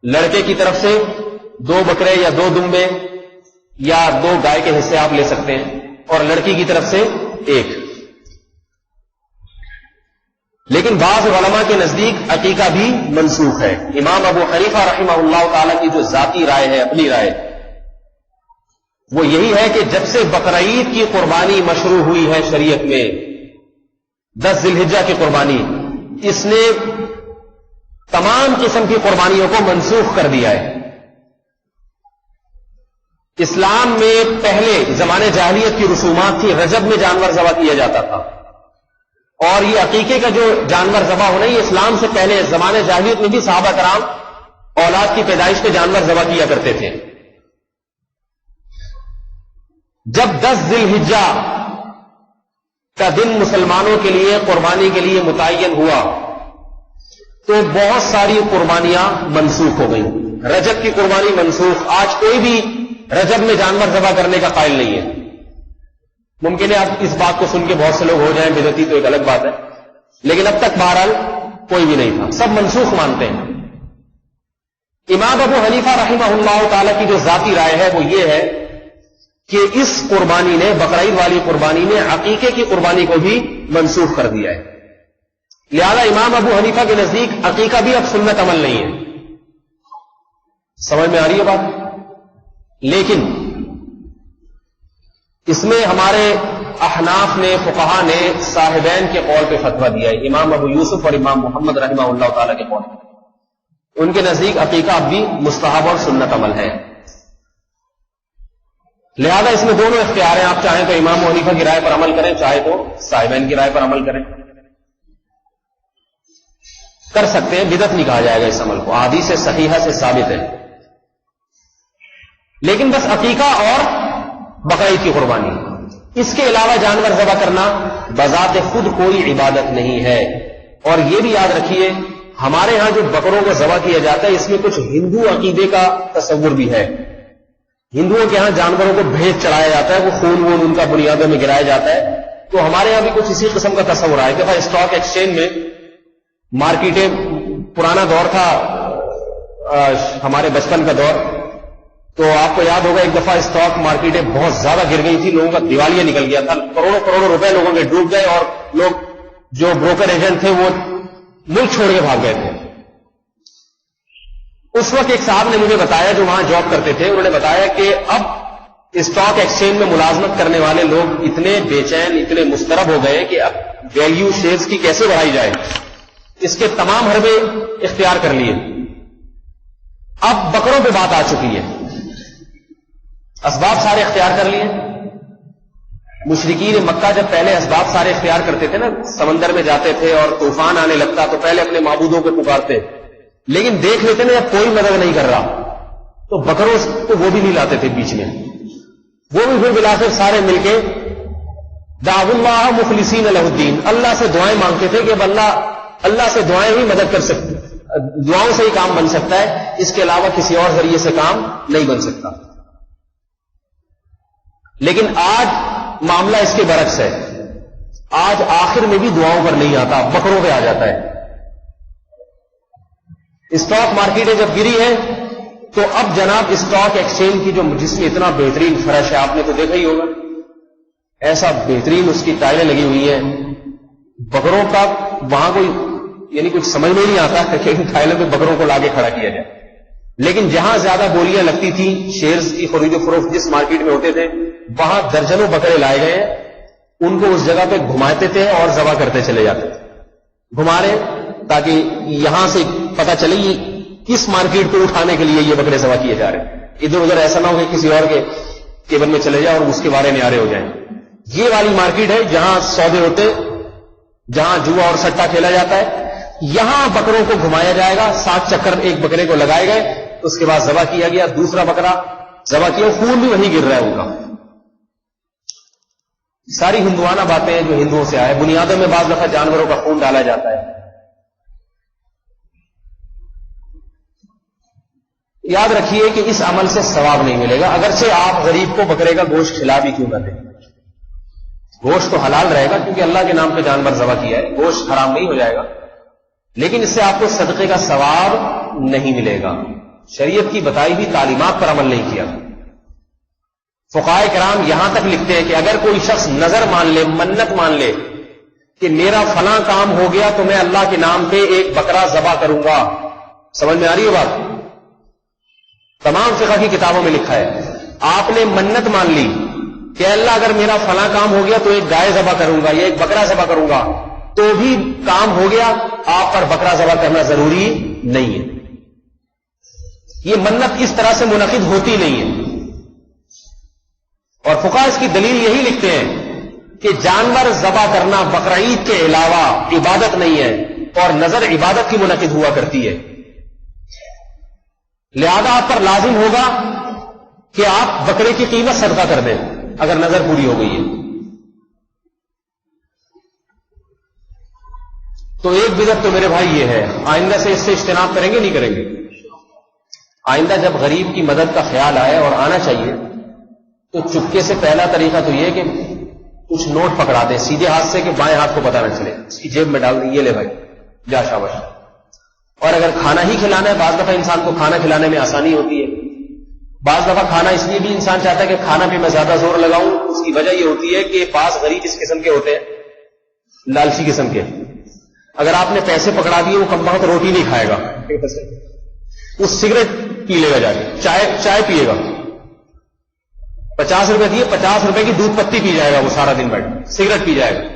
لڑکے کی طرف سے 2 بکرے یا 2 دمبے یا 2 گائے کے حصے آپ لے سکتے ہیں، اور لڑکی کی طرف سے 1. لیکن بعض علماء کے نزدیک عقیقہ بھی منسوخ ہے. امام ابو حنیفہ رحمہ اللہ تعالی کی جو ذاتی رائے ہے، اپنی رائے، وہ یہی ہے کہ جب سے بقرعید کی قربانی مشروع ہوئی ہے شریعت میں، 10 ذی الحجہ کی قربانی، اس نے تمام قسم کی قربانیوں کو منسوخ کر دیا ہے. اسلام میں پہلے زمانے جاہلیت کی رسومات تھی، رجب میں جانور ذبح کیا جاتا تھا، اور یہ عقیقے کا جو جانور ذبح ہونا، یہ اسلام سے پہلے زمانے جاہلیت میں بھی صحابہ کرام اولاد کی پیدائش پہ جانور ذبح کیا کرتے تھے. جب 10 ذی الحجہ کا دن مسلمانوں کے لیے قربانی کے لیے متعین ہوا تو بہت ساری قربانیاں منسوخ ہو گئیں. رجب کی قربانی منسوخ، آج کوئی بھی رجب میں جانور ذبح کرنے کا قائل نہیں ہے. ممکن ہے اب اس بات کو سن کے بہت سے لوگ ہو جائیں بدعتی، تو ایک الگ بات ہے، لیکن اب تک بہرحال کوئی بھی نہیں تھا، سب منسوخ مانتے ہیں. امام ابو حنیفہ رحمہ اللہ تعالی کی جو ذاتی رائے ہے وہ یہ ہے کہ اس قربانی نے، بقرعید والی قربانی نے، عقیقے کی قربانی کو بھی منسوخ کر دیا ہے. لہذا امام ابو حنیفہ کے نزدیک عقیقہ بھی اب سنت عمل نہیں ہے. سمجھ میں آ رہی ہے بات؟ لیکن اس میں ہمارے احناف نے، فقہا نے صاحبین کے قول پہ فتویٰ دیا ہے، امام ابو یوسف اور امام محمد رحمہ اللہ تعالی کے قول پہ۔ ان کے نزدیک عقیقہ اب بھی مستحب اور سنت عمل ہے، لہذا اس میں دونوں اختیار ہیں، آپ چاہیں تو امام حنیفہ کی رائے پر عمل کریں، چاہے تو صاحبین کی رائے پر عمل کریں، کر سکتے ہیں، بدعت نہیں کہا جائے گا اس عمل کو، احادیث صحیحہ سے ثابت ہے۔ لیکن بس عقیقہ اور بقرعید کی قربانی، اس کے علاوہ جانور ذبح کرنا بذات خود کوئی عبادت نہیں ہے۔ اور یہ بھی یاد رکھیے، ہمارے ہاں جو بکروں کو ذبح کیا جاتا ہے اس میں کچھ ہندو عقیدے کا تصور بھی ہے۔ ہندوؤں کے ہاں جانوروں کو بھیج چڑھایا جاتا ہے، وہ خون وون ان کا بنیادوں میں گرایا جاتا ہے، تو ہمارے ہاں بھی کچھ اسی قسم کا تصور ہے۔ کہ اسٹاک ایکسچینج میں مارکیٹیں، پرانا دور تھا ہمارے بچپن کا دور، تو آپ کو یاد ہوگا ایک دفعہ اسٹاک مارکیٹیں بہت زیادہ گر گئی تھی، لوگوں کا دیوالیہ نکل گیا تھا، کروڑوں کروڑوں روپے لوگوں کے ڈوب گئے، اور لوگ جو بروکر ایجنٹ تھے وہ ملک چھوڑ کے بھاگ گئے تھے۔ اس وقت ایک صاحب نے مجھے بتایا، جو وہاں جاب کرتے تھے، انہوں نے بتایا کہ اب اسٹاک ایکسچینج میں ملازمت کرنے والے لوگ اتنے بے چین، اتنے مضطرب ہو گئے کہ اب ویلیو شیئرز کی کیسے بڑھائی جائے، اس کے تمام حربے اختیار کر لیے۔ اب بکروں پہ بات آ چکی ہے، اسباب سارے اختیار کر لیے۔ مشرکین مکہ جب پہلے اسباب سارے اختیار کرتے تھے نا، سمندر میں جاتے تھے اور طوفان آنے لگتا تو پہلے اپنے معبودوں کو پکارتے، لیکن دیکھ لیتے نا اب کوئی مدد نہیں کر رہا تو بکروں کو وہ بھی نہیں لاتے تھے بیچ میں، وہ بھی پھر بلاخر سارے مل کے دعوا اللہ مخلصین لہ الدین، اللہ سے دعائیں مانگتے تھے کہ اب اللہ سے دعائیں ہی مدد کر سکتی، دعاؤں سے ہی کام بن سکتا ہے، اس کے علاوہ کسی اور ذریعے سے کام نہیں بن سکتا۔ لیکن آج معاملہ اس کے برعکس ہے، آج آخر میں بھی دعاؤں پر نہیں آتا، بکروں پہ آ جاتا ہے۔ اسٹاک مارکیٹیں جب گری ہے تو اب جناب اسٹاک ایکسچینج کی جو جس میں اتنا بہترین فرش ہے، آپ نے تو دیکھا ہی ہوگا، ایسا بہترین اس کی ٹائلیں لگی ہوئی ہیں، بکروں کا وہاں کوئی یعنی کچھ سمجھ میں نہیں آتا کہ ان ٹائلوں پہ بکروں کو لا کے کھڑا کیا جائے۔ لیکن جہاں زیادہ بولیاں لگتی تھیں، شیئرز کی خرید و فروخت جس مارکیٹ میں ہوتے تھے، وہاں درجنوں بکرے لائے گئے، ان کو اس جگہ پہ گھماتے تھے اور ذبح کرتے چلے جاتے تھے، گھما رہے تاکہ یہاں سے پتہ چلے یہ کس مارکیٹ کو اٹھانے کے لیے یہ بکرے ذبح کیے جا رہے ہیں، ادھر ادھر ایسا نہ ہو کہ کسی اور کے کیبل میں چلے جائے اور اس کے بارے میں آرے ہو جائیں۔ یہ والی مارکیٹ ہے جہاں سودے ہوتے، جہاں جوا اور سٹا کھیلا جاتا ہے، یہاں بکروں کو گھمایا جائے گا، 7 چکر ایک بکرے کو لگائے گئے، اس کے بعد ذبح کیا گیا، دوسرا بکرا ذبح کیا، خون بھی وہیں گر رہا ہے ان کا۔ ساری ہندوانہ باتیں جو ہندوؤں سے آئے، بنیادوں میں بعض دفعہ جانوروں کا خون ڈالا جاتا ہے۔ یاد رکھیے کہ اس عمل سے ثواب نہیں ملے گا، اگرچہ آپ غریب کو بکرے کا گوشت کھلا بھی کیوں نہ دیں، گوشت تو حلال رہے گا کیونکہ اللہ کے نام پہ جانور ذبح کیا ہے، گوشت حرام نہیں ہو جائے گا، لیکن اس سے آپ کو صدقے کا ثواب نہیں ملے گا۔ شریعت کی بتائی ہوئی تعلیمات پر عمل نہیں کیا۔ فقہائے کرام یہاں تک لکھتے ہیں کہ اگر کوئی شخص نظر مان لے، منت مان لے کہ میرا فلاں کام ہو گیا تو میں اللہ کے نام پہ ایک بکرا ذبح کروں گا، سمجھ میں آ رہی ہے بات؟ تمام فقہ کی کتابوں میں لکھا ہے، آپ نے منت مان لی کہ اللہ اگر میرا فلاں کام ہو گیا تو ایک گائے ذبح کروں گا یا ایک بکرا ذبح کروں گا، تو بھی کام ہو گیا، آپ پر بکرا ذبح کرنا ضروری نہیں ہے۔ یہ منت اس طرح سے منعقد ہوتی نہیں ہے، اور فقہاء اس کی دلیل یہی لکھتے ہیں کہ جانور ذبح کرنا بقرعید کے علاوہ عبادت نہیں ہے، اور نظر عبادت کی منعقد ہوا کرتی ہے، لہذا آپ پر لازم ہوگا کہ آپ بکرے کی قیمت صدقہ کر دیں اگر نظر پوری ہو گئی ہے۔ تو ایک بدعت تو میرے بھائی یہ ہے، آئندہ سے اس سے اجتناب کریں گے نہیں کریں گے؟ آئندہ جب غریب کی مدد کا خیال آئے، اور آنا چاہیے، تو چپکے سے پہلا طریقہ تو یہ کہ کچھ نوٹ پکڑا دیں سیدھے ہاتھ سے کہ بائیں ہاتھ کو پتہ نہ چلے، اس کی جیب میں ڈال دیں، یہ لے بھائی جا شاباش۔ اور اگر کھانا ہی کھلانا ہے، بعض دفعہ انسان کو کھانا کھلانے میں آسانی ہوتی ہے، بعض دفعہ کھانا اس لیے بھی انسان چاہتا ہے کہ کھانا پہ میں زیادہ زور لگاؤں، اس کی وجہ یہ ہوتی ہے کہ بعض غریب اس قسم کے ہوتے ہیں، لالچی قسم کے، اگر آپ نے پیسے پکڑا دیے وہ کم بہت روٹی نہیں کھائے گا، وہ سگریٹ پی لے گا، جا کے چائے پیے گا، 50 روپے دیے, 50 روپے کی دودھ پتی پی جائے گا وہ سارا دن بیٹھ, سگریٹ پی جائے گا.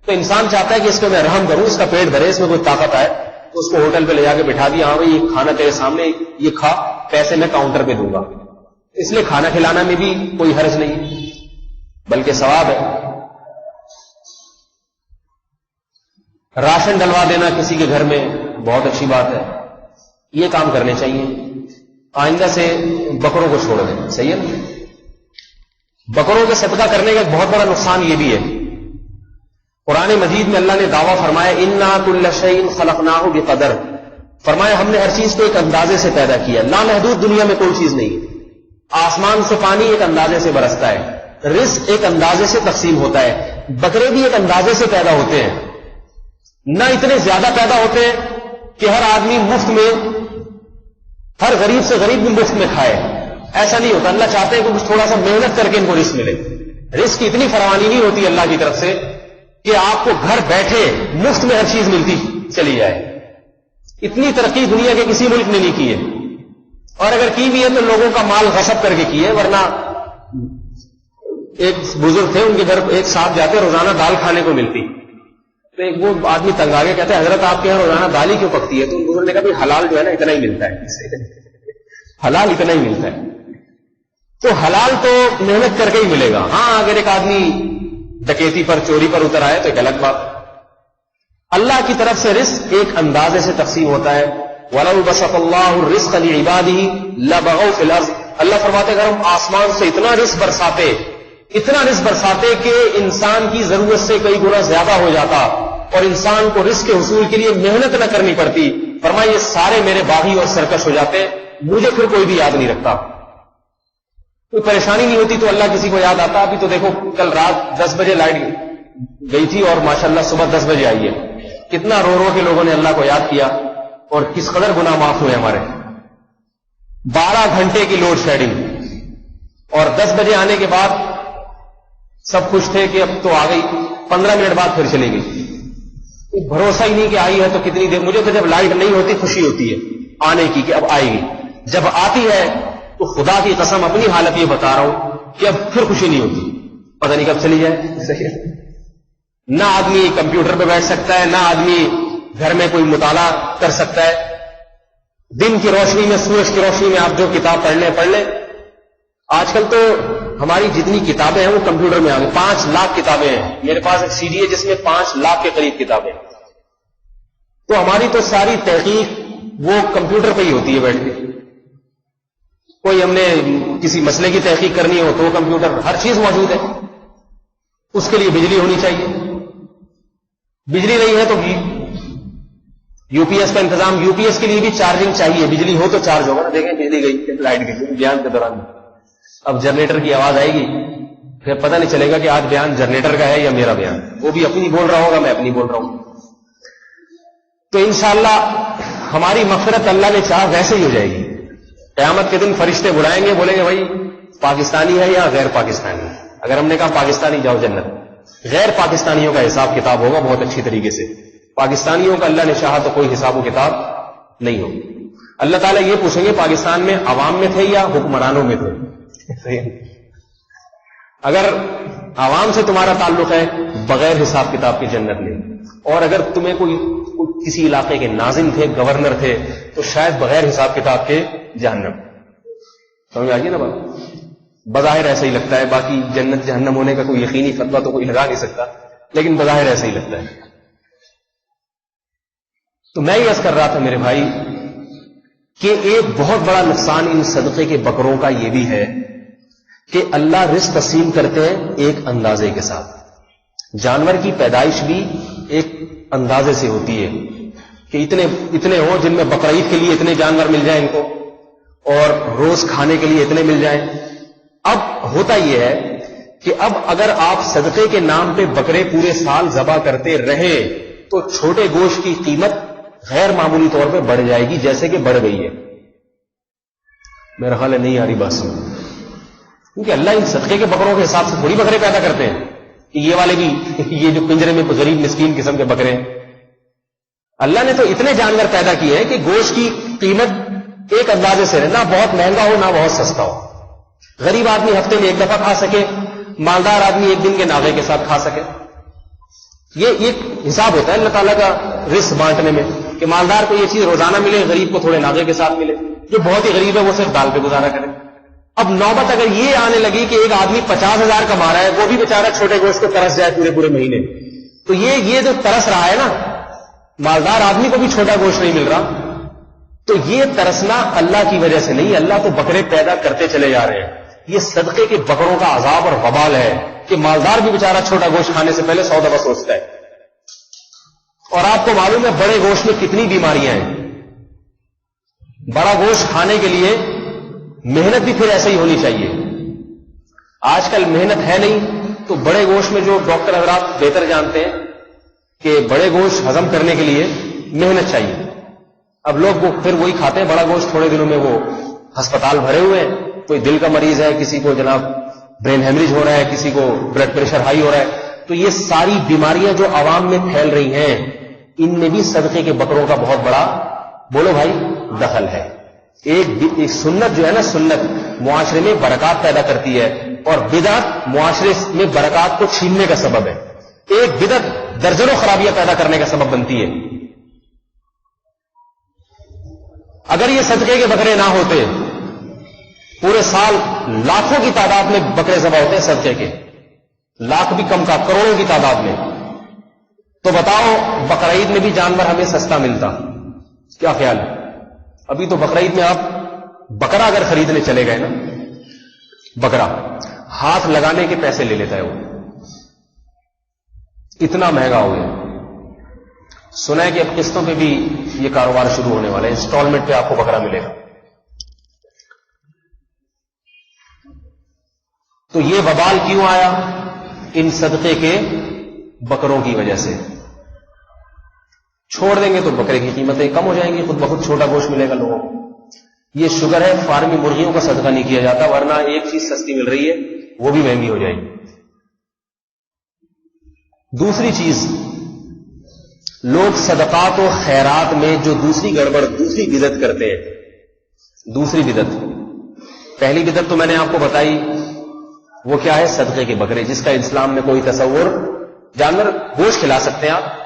تو انسان چاہتا ہے کہ اس پہ میں رحم کروں, اس کا پیٹ بھرے, اس میں کوئی طاقت آئے, تو اس کو ہوٹل پہ لے جا کے بٹھا دیا, ہاں بھائی یہ کھانا تیرے سامنے, یہ کھا, پیسے میں کاؤنٹر پہ دوں گا. اس لیے کھانا کھلانا میں بھی کوئی حرج نہیں, بلکہ ثواب ہے. راشن ڈلوا دینا کسی کے گھر میں بہت اچھی بات ہے, یہ کام کرنے چاہیے. آئندہ سے بکروں کو چھوڑ دیں, صحیح ہے نا. بکروں کے صدقہ کرنے کا ایک بہت بڑا نقصان یہ بھی ہے. قرآن مجید میں اللہ نے دعویٰ فرمایا انا کل شیء خلقناہ بقدر, فرمایا ہم نے ہر چیز کو ایک اندازے سے پیدا کیا. لامحدود دنیا میں کوئی چیز نہیں. آسمان سے پانی ایک اندازے سے برستا ہے, رزق ایک اندازے سے تقسیم ہوتا ہے, بکرے بھی ایک اندازے سے پیدا ہوتے ہیں. نہ اتنے زیادہ پیدا ہوتے ہیں کہ ہر آدمی مفت میں, ہر غریب سے غریب بھی مفت میں کھائے, ایسا نہیں ہوتا. اللہ چاہتے ہیں کہ کچھ تھوڑا سا محنت کر کے ان کو رزق ملے. رزق کی اتنی فراوانی نہیں ہوتی اللہ کی طرف سے کہ آپ کو گھر بیٹھے مفت میں ہر چیز ملتی چلی جائے. اتنی ترقی دنیا کے کسی ملک نے نہیں کی ہے, اور اگر کی بھی ہے تو لوگوں کا مال غصب کر کے کی ہے. ورنہ ایک بزرگ تھے, ان کے گھر ایک ساتھ جاتے, روزانہ دال کھانے کو ملتی. تو ایک وہ آدمی تنگ آ گیا, کہتے ہیں حضرت آپ کے یہاں روزانہ دال ہی کیوں پکتی ہے؟ تو ان بزرگ نے کہا بھائی حلال جو ہے نا اتنا ہی ملتا ہے, حلال اتنا ہی ملتا ہے. تو حلال تو محنت کر کے ہی ملے گا. ہاں اگر ایک آدمی ڈکیتی پر, چوری پر اتر آئے تو ایک الگ بات. اللہ کی طرف سے رزق ایک اندازے سے تقسیم ہوتا ہے. وَلَوْ بَسَطَ اللَّهُ الرِّزْقَ لِعِبَادِهِ لَبَغَوْا فِي الْأَرْضِ, اللہ فرماتے اگر ہم آسمان سے اتنا رزق برساتے, اتنا رزق برساتے کہ انسان کی ضرورت سے کئی گنا زیادہ ہو جاتا اور انسان کو رزق کے حصول کے لیے محنت نہ کرنی پڑتی, فرمایا یہ سارے میرے باغی اور سرکش ہو جاتے, مجھے پھر کوئی بھی یاد نہیں رکھتا, کوئی پریشانی نہیں ہوتی. تو اللہ کسی کو یاد آتا. ابھی تو دیکھو کل رات 10 بجے لائٹ گئی تھی اور ماشاءاللہ صبح 10 بجے آئی ہے. کتنا رو رو کے لوگوں نے اللہ کو یاد کیا اور کس قدر گناہ معاف ہوئے ہمارے. 12 گھنٹے کی لوڈ شیڈنگ اور 10 بجے آنے کے بعد سب خوش تھے کہ اب تو آ گئی, 15 منٹ بعد پھر چلے گئی. بھروسہ ہی نہیں کہ آئی ہے تو کتنی دیر. مجھے تو جب لائٹ نہیں ہوتی خوشی ہوتی ہے آنے کی کہ اب آئے گی. جب آتی ہے تو خدا کی قسم اپنی حالت یہ بتا رہا ہوں کہ اب پھر خوشی نہیں ہوتی, پتہ نہیں کب چلی جائے. نہ آدمی کمپیوٹر پہ بیٹھ سکتا ہے, نہ آدمی گھر میں کوئی مطالعہ کر سکتا ہے. دن کی روشنی میں, سورج کی روشنی میں آپ جو کتاب پڑھ لیں. آج کل تو ہماری جتنی کتابیں ہیں وہ کمپیوٹر میں آ گئی. 5 لاکھ کتابیں ہیں. میرے پاس ایک CD ہے جس میں 5 لاکھ کے قریب کتابیں. تو ہماری تو ساری تحقیق وہ کمپیوٹر پہ ہی ہوتی ہے بیٹھ کے. کوئی ہم نے کسی مسئلے کی تحقیق کرنی ہو تو کمپیوٹر, ہر چیز موجود ہے. اس کے لیے بجلی ہونی چاہیے. بجلی نہیں ہے تو UPS کا انتظام, UPS کے لیے بھی چارجنگ چاہیے. بجلی ہو تو چارج ہوگا نا. دیکھیں بجلی گئی, لائٹ گئی بیان کے دوران, اب جنریٹر کی آواز آئے گی, پھر پتہ نہیں چلے گا کہ آج بیان جنریٹر کا ہے یا میرا بیان. وہ بھی اپنی بول رہا ہوگا, میں اپنی بول رہا ہوں. تو انشاءاللہ ہماری مغفرت اللہ نے چاہا ویسے ہی ہو جائے گی. قیامت کے دن فرشتے بلائیں گے, بولیں گے بھائی پاکستانی ہے یا غیر پاکستانی. اگر ہم نے کہا پاکستانی جاؤ جنت, غیر پاکستانیوں کا حساب کتاب ہوگا بہت اچھی طریقے سے. پاکستانیوں کا اللہ نے چاہا تو کوئی حساب و کتاب نہیں ہوگی. اللہ تعالیٰ یہ پوچھیں گے پاکستان میں عوام میں تھے یا حکمرانوں میں تھے. اگر عوام سے تمہارا تعلق ہے بغیر حساب کتاب کی جنت میں, اور اگر تمہیں کوئی کسی علاقے کے ناظم تھے, گورنر تھے, تو شاید بغیر حساب کتاب کے جہنم. سمجھ آئیے نا بات. بظاہر ایسا ہی لگتا ہے, باقی جنت جہنم ہونے کا کوئی یقینی فتویٰ تو کوئی لگا نہیں سکتا, لیکن بظاہر ایسا ہی لگتا ہے. تو میں یہ عرض کر رہا تھا میرے بھائی کہ ایک بہت بڑا نقصان ان صدقے کے بکروں کا یہ بھی ہے کہ اللہ رزق تقسیم کرتے ہیں ایک اندازے کے ساتھ. جانور کی پیدائش بھی ایک اندازے سے ہوتی ہے کہ اتنے ہوں جن میں بقرعید کے لیے اتنے جانور مل جائیں ان کو, اور روز کھانے کے لیے اتنے مل جائیں. اب ہوتا یہ ہے کہ اب اگر آپ صدقے کے نام پہ بکرے پورے سال ذبح کرتے رہے تو چھوٹے گوشت کی قیمت غیر معمولی طور پہ بڑھ جائے گی, جیسے کہ بڑھ گئی ہے. میرا خیال ہے نہیں آ رہی بات سمجھ, کیونکہ اللہ ان صدقے کے بکروں کے حساب سے تھوڑی بکرے پیدا کرتے ہیں کہ یہ والے بھی یہ جو پنجرے میں غریب مسکین قسم کے بکرے ہیں. اللہ نے تو اتنے جانور پیدا کیے ہیں کہ گوشت کی قیمت ایک اندازے سے نہ بہت مہنگا ہو نہ بہت سستا ہو. غریب آدمی ہفتے میں ایک دفعہ کھا سکے، مالدار آدمی ایک دن کے ناغے کے ساتھ کھا سکے. یہ ایک حساب ہوتا ہے اللہ تعالیٰ کا رزق بانٹنے میں کہ مالدار کو یہ چیز روزانہ ملے، غریب کو تھوڑے ناغے کے ساتھ ملے. جو بہت ہی غریب ہے وہ صرف دال پہ گزارا کرے. اب نوبت اگر یہ آنے لگی کہ ایک آدمی 50,000 کما رہا ہے، وہ بھی بیچارہ چھوٹے گوشت کو ترس جائے پورے مہینے، تو یہ جو ترس رہا ہے نا، مالدار آدمی کو بھی چھوٹا گوشت نہیں مل رہا، تو یہ ترسنا اللہ کی وجہ سے نہیں، اللہ تو بکرے پیدا کرتے چلے جا رہے ہیں. یہ صدقے کے بکروں کا عذاب اور وبال ہے کہ مالدار بھی بیچارہ چھوٹا گوشت کھانے سے پہلے 100 دفعہ سوچتا ہے. اور آپ کو معلوم ہے بڑے گوشت میں کتنی بیماریاں ہیں. بڑا گوشت کھانے کے لیے محنت بھی پھر ایسے ہی ہونی چاہیے. آج کل محنت ہے نہیں، تو بڑے گوشت میں جو ڈاکٹر حضرات بہتر جانتے ہیں کہ بڑے گوشت ہضم کرنے کے لیے محنت چاہیے. اب لوگ پھر وہی کھاتے ہیں بڑا گوشت، تھوڑے دنوں میں وہ ہسپتال بھرے ہوئے ہیں. کوئی دل کا مریض ہے، کسی کو جناب برین ہیمریج ہو رہا ہے، کسی کو بلڈ پریشر ہائی ہو رہا ہے. تو یہ ساری بیماریاں جو عوام میں پھیل رہی ہیں، ان میں بھی صدقے کے بکروں کا بہت بڑا، بولو بھائی، دخل ہے. ایک سنت جو ہے نا، سنت معاشرے میں برکات پیدا کرتی ہے، اور بدعت معاشرے میں برکات کو چھیننے کا سبب ہے. ایک بدعت درجنوں خرابیاں پیدا کرنے کا سبب بنتی ہے. اگر یہ صدقے کے بکرے نہ ہوتے، پورے سال لاکھوں کی تعداد میں بکرے ذبح ہوتے ہیں صدقے کے، لاکھ بھی کم کا، کروڑوں کی تعداد میں، تو بتاؤ بقرعید میں بھی جانور ہمیں سستا ملتا. کیا خیال ہے؟ ابھی تو بقرعید میں آپ بکرا اگر خریدنے چلے گئے نا، بکرا ہاتھ لگانے کے پیسے لے لیتا ہے وہ، اتنا مہنگا ہو گیا. سنا ہے کہ اب قسطوں پہ بھی یہ کاروبار شروع ہونے والا ہے، انسٹالمنٹ پہ آپ کو بکرا ملے گا. تو یہ وبال کیوں آیا؟ ان صدقے کے بکروں کی وجہ سے. چھوڑ دیں گے تو بکرے کی قیمتیں کم ہو جائیں گی، خود بخود چھوٹا گوشت ملے گا لوگوں کو. یہ شکر ہے فارمی مرغیوں کا صدقہ نہیں کیا جاتا، ورنہ ایک چیز سستی مل رہی ہے وہ بھی مہنگی ہو جائے گی. دوسری چیز، لوگ صدقات و خیرات میں جو دوسری گڑبڑ، دوسری بدعت کرتے ہیں. دوسری بدعت، پہلی بدعت تو میں نے آپ کو بتائی، وہ کیا ہے؟ صدقے کے بکرے، جس کا اسلام میں کوئی تصور. جانور گوشت کھلا سکتے ہیں آپ،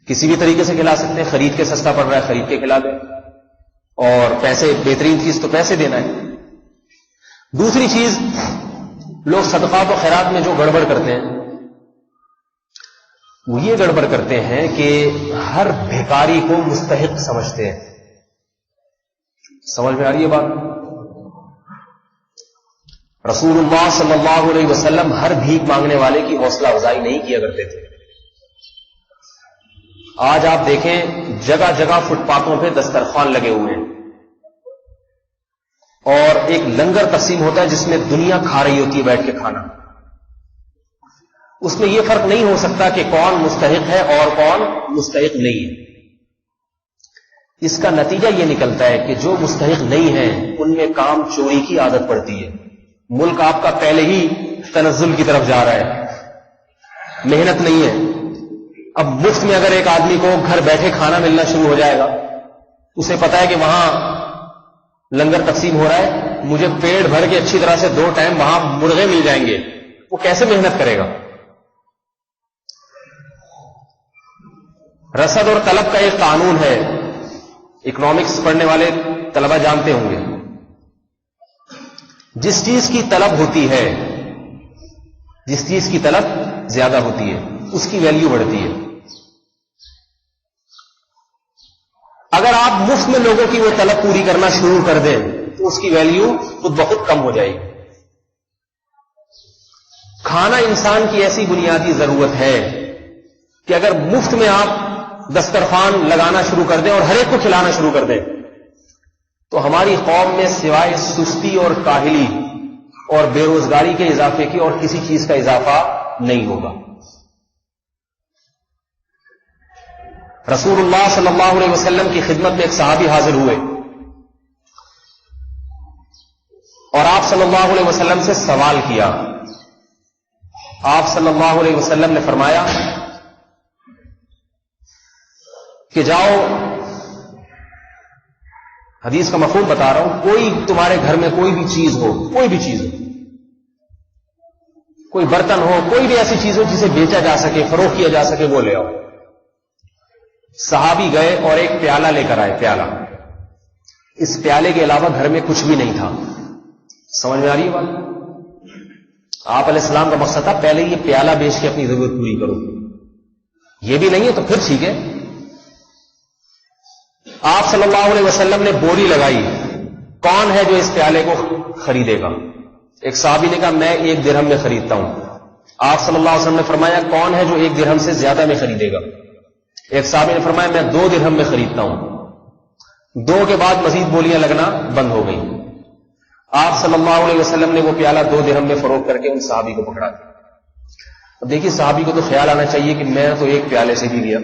کسی بھی طریقے سے کھلا سکتے ہیں، خرید کے سستا پڑ رہا ہے خرید کے کھلا دیں، اور پیسے، بہترین چیز تو پیسے دینا ہے. دوسری چیز، لوگ صدقات و خیرات میں جو گڑبڑ کرتے ہیں، وہ یہ گڑبڑ کرتے ہیں کہ ہر بھیکاری کو مستحق سمجھتے ہیں. سمجھ میں آ رہی ہے بات؟ رسول اللہ صلی اللہ علیہ وسلم ہر بھیک مانگنے والے کی حوصلہ افزائی نہیں کیا کرتے تھے. آج آپ دیکھیں جگہ جگہ فٹ پاتھوں پہ دسترخوان لگے ہوئے ہیں، اور ایک لنگر تقسیم ہوتا ہے جس میں دنیا کھا رہی ہوتی ہے بیٹھ کے کھانا. اس میں یہ فرق نہیں ہو سکتا کہ کون مستحق ہے اور کون مستحق نہیں ہے. اس کا نتیجہ یہ نکلتا ہے کہ جو مستحق نہیں ہیں ان میں کام چوری کی عادت پڑتی ہے. ملک آپ کا پہلے ہی تنزل کی طرف جا رہا ہے، محنت نہیں ہے. اب مفت میں اگر ایک آدمی کو گھر بیٹھے کھانا ملنا شروع ہو جائے گا، اسے پتا ہے کہ وہاں لنگر تقسیم ہو رہا ہے، مجھے پیٹ بھر کے اچھی طرح سے 2 ٹائم وہاں مرغے مل جائیں گے، وہ کیسے محنت کرے گا؟ رسد اور طلب کا ایک قانون ہے، اکنامکس پڑھنے والے طلبہ جانتے ہوں گے. جس چیز کی طلب ہوتی ہے، جس چیز کی طلب زیادہ ہوتی ہے، اس کی ویلیو بڑھتی ہے. اگر آپ مفت میں لوگوں کی وہ طلب پوری کرنا شروع کر دیں تو اس کی ویلیو خود بخود کم ہو جائے گی. کھانا انسان کی ایسی بنیادی ضرورت ہے کہ اگر مفت میں آپ دسترخوان لگانا شروع کر دیں اور ہر ایک کو کھلانا شروع کر دیں تو ہماری قوم میں سوائے سستی اور کاہلی اور بے روزگاری کے اضافے کی اور کسی چیز کا اضافہ نہیں ہوگا. رسول اللہ صلی اللہ علیہ وسلم کی خدمت میں ایک صحابی حاضر ہوئے اور آپ صلی اللہ علیہ وسلم سے سوال کیا. آپ صلی اللہ علیہ وسلم نے فرمایا کہ جاؤ حدیث کا مفہوم بتا رہا ہوں. کوئی تمہارے گھر میں کوئی بھی چیز ہو, کوئی بھی چیز ہو, کوئی برتن ہو, کوئی بھی ایسی چیز ہو جسے بیچا جا سکے, فروخت کیا جا سکے, وہ لے آؤ. صحابی گئے اور ایک پیالہ لے کر آئے. پیالہ, اس پیالے کے علاوہ گھر میں کچھ بھی نہیں تھا. سمجھ میں آ رہی ہے بات؟ آپ علیہ السلام کا مقصد تھا پہلے یہ پیالہ بیچ کے اپنی ضرورت پوری کرو. یہ بھی نہیں ہے تو پھر ٹھیک ہے. آپ صلی اللہ علیہ وسلم نے بولی لگائی, کون ہے جو اس پیالے کو خریدے گا؟ ایک صحابی نے کہا میں 1 درہم میں خریدتا ہوں. آپ صلی اللہ علیہ وسلم نے فرمایا کون ہے جو 1 درہم سے زیادہ میں خریدے گا؟ ایک صحابی نے فرمایا میں 2 درہم میں خریدتا ہوں. 2 کے بعد مزید بولیاں لگنا بند ہو گئی. آپ صلی اللہ علیہ وسلم نے وہ پیالہ 2 درہم میں فروخت کر کے ان صحابی کو پکڑا دیا. اب دیکھیے صحابی کو تو خیال آنا چاہیے کہ میں تو ایک پیالے سے بھی لیا,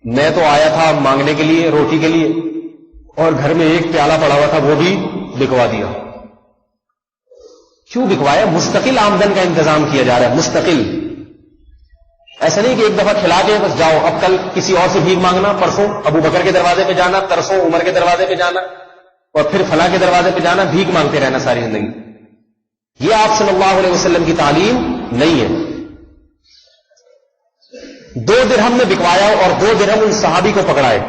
میں تو آیا تھا مانگنے کے لیے, روٹی کے لیے, اور گھر میں ایک پیالہ پڑا ہوا تھا وہ بھی بکوا دیا. کیوں بکوایا؟ مستقل آمدن کا انتظام کیا جا رہا ہے, مستقل. ایسا نہیں کہ ایک دفعہ کھلا کے بس جاؤ, اب کل کسی اور سے بھیک مانگنا, پرسوں ابو بکر کے دروازے پہ جانا, ترسوں عمر کے دروازے پہ جانا, اور پھر فلاں کے دروازے پہ جانا, بھیک مانگتے رہنا ساری زندگی. یہ آپ صلی اللہ علیہ وسلم کی تعلیم نہیں ہے. 2 درہم میں بکوایا اور 2 درہم ان صحابی کو پکڑائے.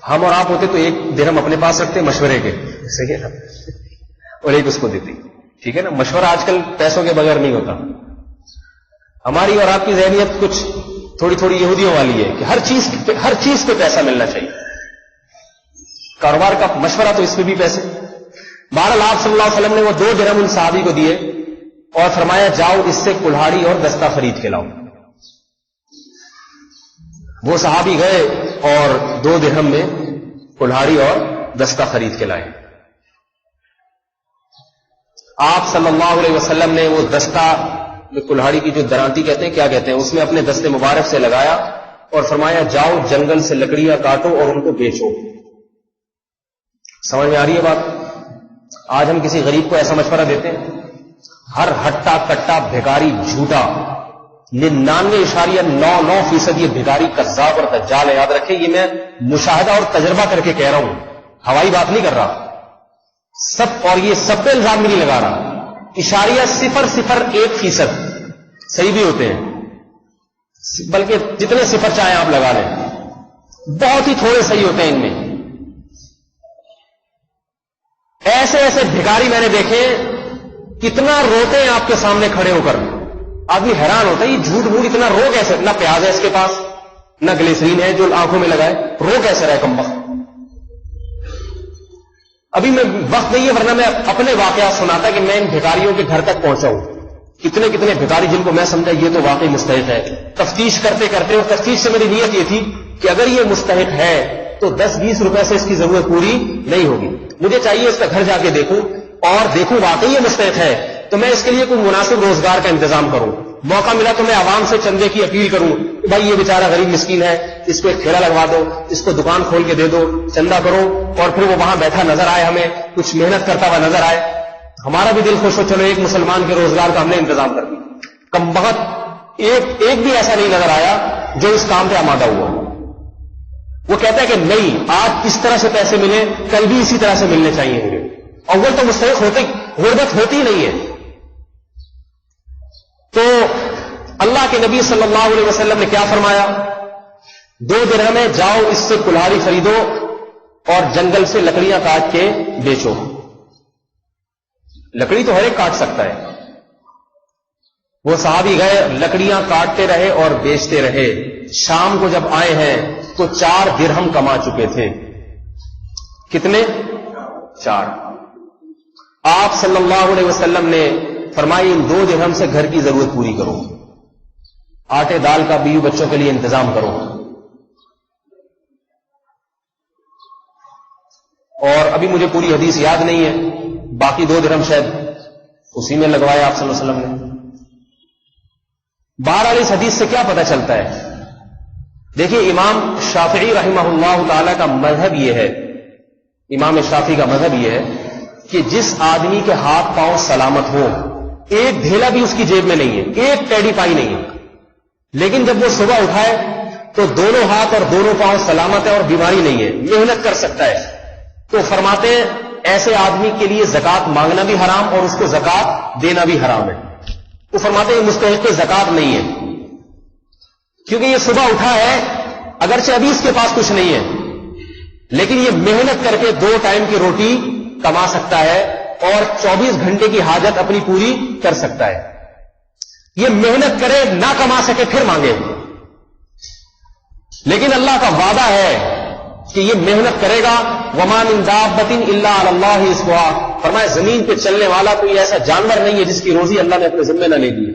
ہم اور آپ ہوتے تو 1 درہم اپنے پاس رکھتے مشورے کے, صحیح ہے نا, اور 1 اس کو دیتی. ٹھیک ہے نا, مشورہ آج کل پیسوں کے بغیر نہیں ہوتا. ہماری اور آپ کی ذہنیت کچھ تھوڑی تھوڑی یہودیوں والی ہے کہ ہر چیز پہ پیسہ ملنا چاہیے. کاروبار کا مشورہ تو اس پہ بھی پیسے. بہرحال آپ صلی اللہ علیہ وسلم نے وہ 2 درہم ان صحابی کو دیے اور فرمایا جاؤ اس سے کلہاڑی اور دستہ خرید کے لاؤ. وہ صحابی گئے اور 2 درہم میں کلہاڑی اور دستہ خرید کے لائے. آپ صلی اللہ علیہ وسلم نے وہ دستہ, کلہاڑی کی جو درانتی کہتے ہیں, کیا کہتے ہیں, اس میں اپنے دستے مبارک سے لگایا اور فرمایا جاؤ جنگل سے لکڑیاں کاٹو اور ان کو بیچو. سمجھ میں آ رہی ہے بات؟ آج ہم کسی غریب کو ایسا مشورہ دیتے ہیں, ہر ہٹا کٹا بھیکاری جھوٹا 99.99% یہ بھیکاری کذاب اور دجال ہے. یاد رکھیں یہ میں مشاہدہ اور تجربہ کر کے کہہ رہا ہوں, ہوائی بات نہیں کر رہا سب, اور یہ سب پہ الزام بھی نہیں لگا رہا. 0.001% صحیح بھی ہوتے ہیں, بلکہ جتنے صفر چاہیں آپ لگا لیں, بہت ہی تھوڑے صحیح ہوتے ہیں ان میں. ایسے ایسے بھکاری میں نے دیکھے, کتنا روتے ہیں آپ کے سامنے کھڑے ہو کر. آدمی حیران ہوتا ہے یہ جھوٹ موٹ اتنا رو کیسے, نہ پیاز ہے اس کے پاس, نہ گلیسرین ہے جو آنکھوں میں لگائے, رو کیسے رہے کم وقت. ابھی میں وقت نہیں ہے ورنہ میں اپنے واقعات سناتا کہ میں ان بھکاریوں کے گھر تک پہنچا ہوں. کتنے کتنے بھکاری جن کو میں سمجھا یہ تو واقعی مستحق ہے. تفتیش کرتے کرتے, اور تفتیش سے میری نیت یہ تھی کہ اگر یہ مستحق ہے تو 10-20 روپے سے اس کی ضرورت پوری نہیں ہوگی. مجھے چاہیے اس کا گھر جا کے دیکھوں اور دیکھوں واقعی یہ مستحق ہے تو میں اس کے لیے کوئی مناسب روزگار کا انتظام کروں. موقع ملا تو میں عوام سے چندے کی اپیل کروں کہ بھائی یہ بیچارہ غریب مسکین ہے, اس کو ایک ٹھیلا لگوا دو, اس کو دکان کھول کے دے دو, چندہ کرو, اور پھر وہ وہاں بیٹھا نظر آئے, ہمیں کچھ محنت کرتا ہوا نظر آئے, ہمارا بھی دل خوش ہو, چلو ایک مسلمان کے روزگار کا ہم نے انتظام کر دیا. کم بہت ایک بھی ایسا نہیں نظر آیا جو اس کام پہ آمادہ ہوا. وہ کہتا ہے کہ نہیں, آج اس طرح سے پیسے ملے کل بھی اسی طرح سے ملنے چاہیے مجھے. اول تو مستحق غربت ہوتی نہیں ہے. تو اللہ کے نبی صلی اللہ علیہ وسلم نے کیا فرمایا, 2 درہم ہے, جاؤ اس سے کلہاڑی خریدو اور جنگل سے لکڑیاں کاٹ کے بیچو. لکڑی تو ہر ایک کاٹ سکتا ہے. وہ صحابی گئے, لکڑیاں کاٹتے رہے اور بیچتے رہے. شام کو جب آئے ہیں تو 4 درہم کما چکے تھے. کتنے؟ 4. آپ صلی اللہ علیہ وسلم نے فرمائی ان 2 درہم سے گھر کی ضرورت پوری کرو, آٹے دال کا بیوی بچوں کے لیے انتظام کرو. اور ابھی مجھے پوری حدیث یاد نہیں ہے, باقی 2 درہم شاید اسی میں لگوایا آپ صلی اللہ علیہ وسلم نے. بہرحال اس حدیث سے کیا پتہ چلتا ہے؟ دیکھیے امام شافعی رحمہ اللہ تعالی کا مذہب یہ ہے, امام شافعی کا مذہب یہ ہے کہ جس آدمی کے ہاتھ پاؤں سلامت ہو, ایک ڈھیلا بھی اس کی جیب میں نہیں ہے, ایک ٹیڈی پائی نہیں ہے, لیکن جب وہ صبح اٹھائے تو دونوں ہاتھ اور دونوں پاؤں سلامت ہے اور بیماری نہیں ہے، محنت کر سکتا ہے، تو فرماتے ہیں ایسے آدمی کے لیے زکات مانگنا بھی حرام اور اس کو زکات دینا بھی حرام ہے. تو فرماتے ہیں یہ مستحق زکات نہیں ہے، کیونکہ یہ صبح اٹھا ہے، اگرچہ ابھی اس کے پاس کچھ نہیں ہے، لیکن یہ محنت کر کے 2 ٹائم کی روٹی کما سکتا ہے اور 24 گھنٹے کی حاجت اپنی پوری کر سکتا ہے. یہ محنت کرے، نہ کما سکے پھر مانگے، لیکن اللہ کا وعدہ ہے کہ یہ محنت کرے گا. وَمَا مِن دَابَّةٍ إِلَّا عَلَى اللَّهِ رِزْقُهَا، فرمایا زمین پہ چلنے والا کوئی ایسا جانور نہیں ہے جس کی روزی اللہ نے اپنے ذمہ نہ لے دی.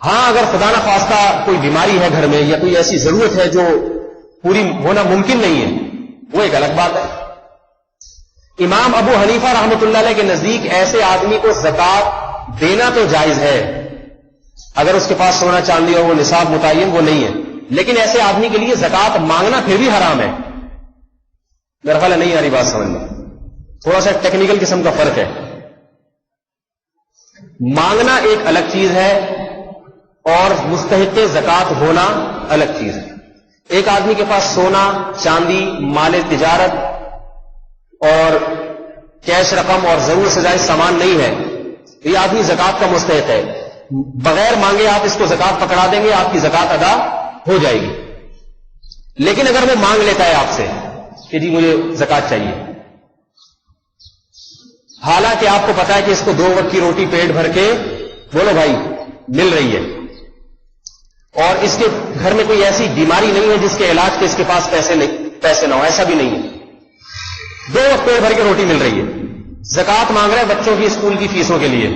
ہاں اگر خدا نہ خواستہ کوئی بیماری ہے گھر میں یا کوئی ایسی ضرورت ہے جو پوری ہونا ممکن نہیں ہے، وہ ایک الگ بات ہے. امام ابو حنیفہ رحمۃ اللہ علیہ کے نزدیک ایسے آدمی کو زکات دینا تو جائز ہے اگر اس کے پاس سونا چاندی ہو، وہ نصاب متعین وہ نہیں ہے، لیکن ایسے آدمی کے لیے زکات مانگنا پھر بھی حرام ہے. میرا خیال ہے نہیں آ رہی بات سمجھ میں، تھوڑا سا ٹیکنیکل قسم کا فرق ہے. مانگنا ایک الگ چیز ہے اور مستحق زکات ہونا الگ چیز ہے. ایک آدمی کے پاس سونا چاندی مال تجارت اور کیش رقم اور ضرورت سے زائد سامان نہیں ہے، یہ آدمی زکات کا مستحق ہے. بغیر مانگے آپ اس کو زکات پکڑا دیں گے، آپ کی زکات ادا ہو جائے گی. لیکن اگر وہ مانگ لیتا ہے آپ سے کہ جی مجھے زکات چاہیے، حالانکہ آپ کو پتا ہے کہ اس کو 2 وقت کی روٹی پیٹ بھر کے بولو بھائی مل رہی ہے، اور اس کے گھر میں کوئی ایسی بیماری نہیں ہے جس کے علاج کے اس کے پاس پیسے نہ ہو، ایسا بھی نہیں ہے، 2 وقت پیٹ بھر کے روٹی مل رہی ہے. زکات مانگ رہا ہے بچوں کی اسکول کی فیسوں کے لیے،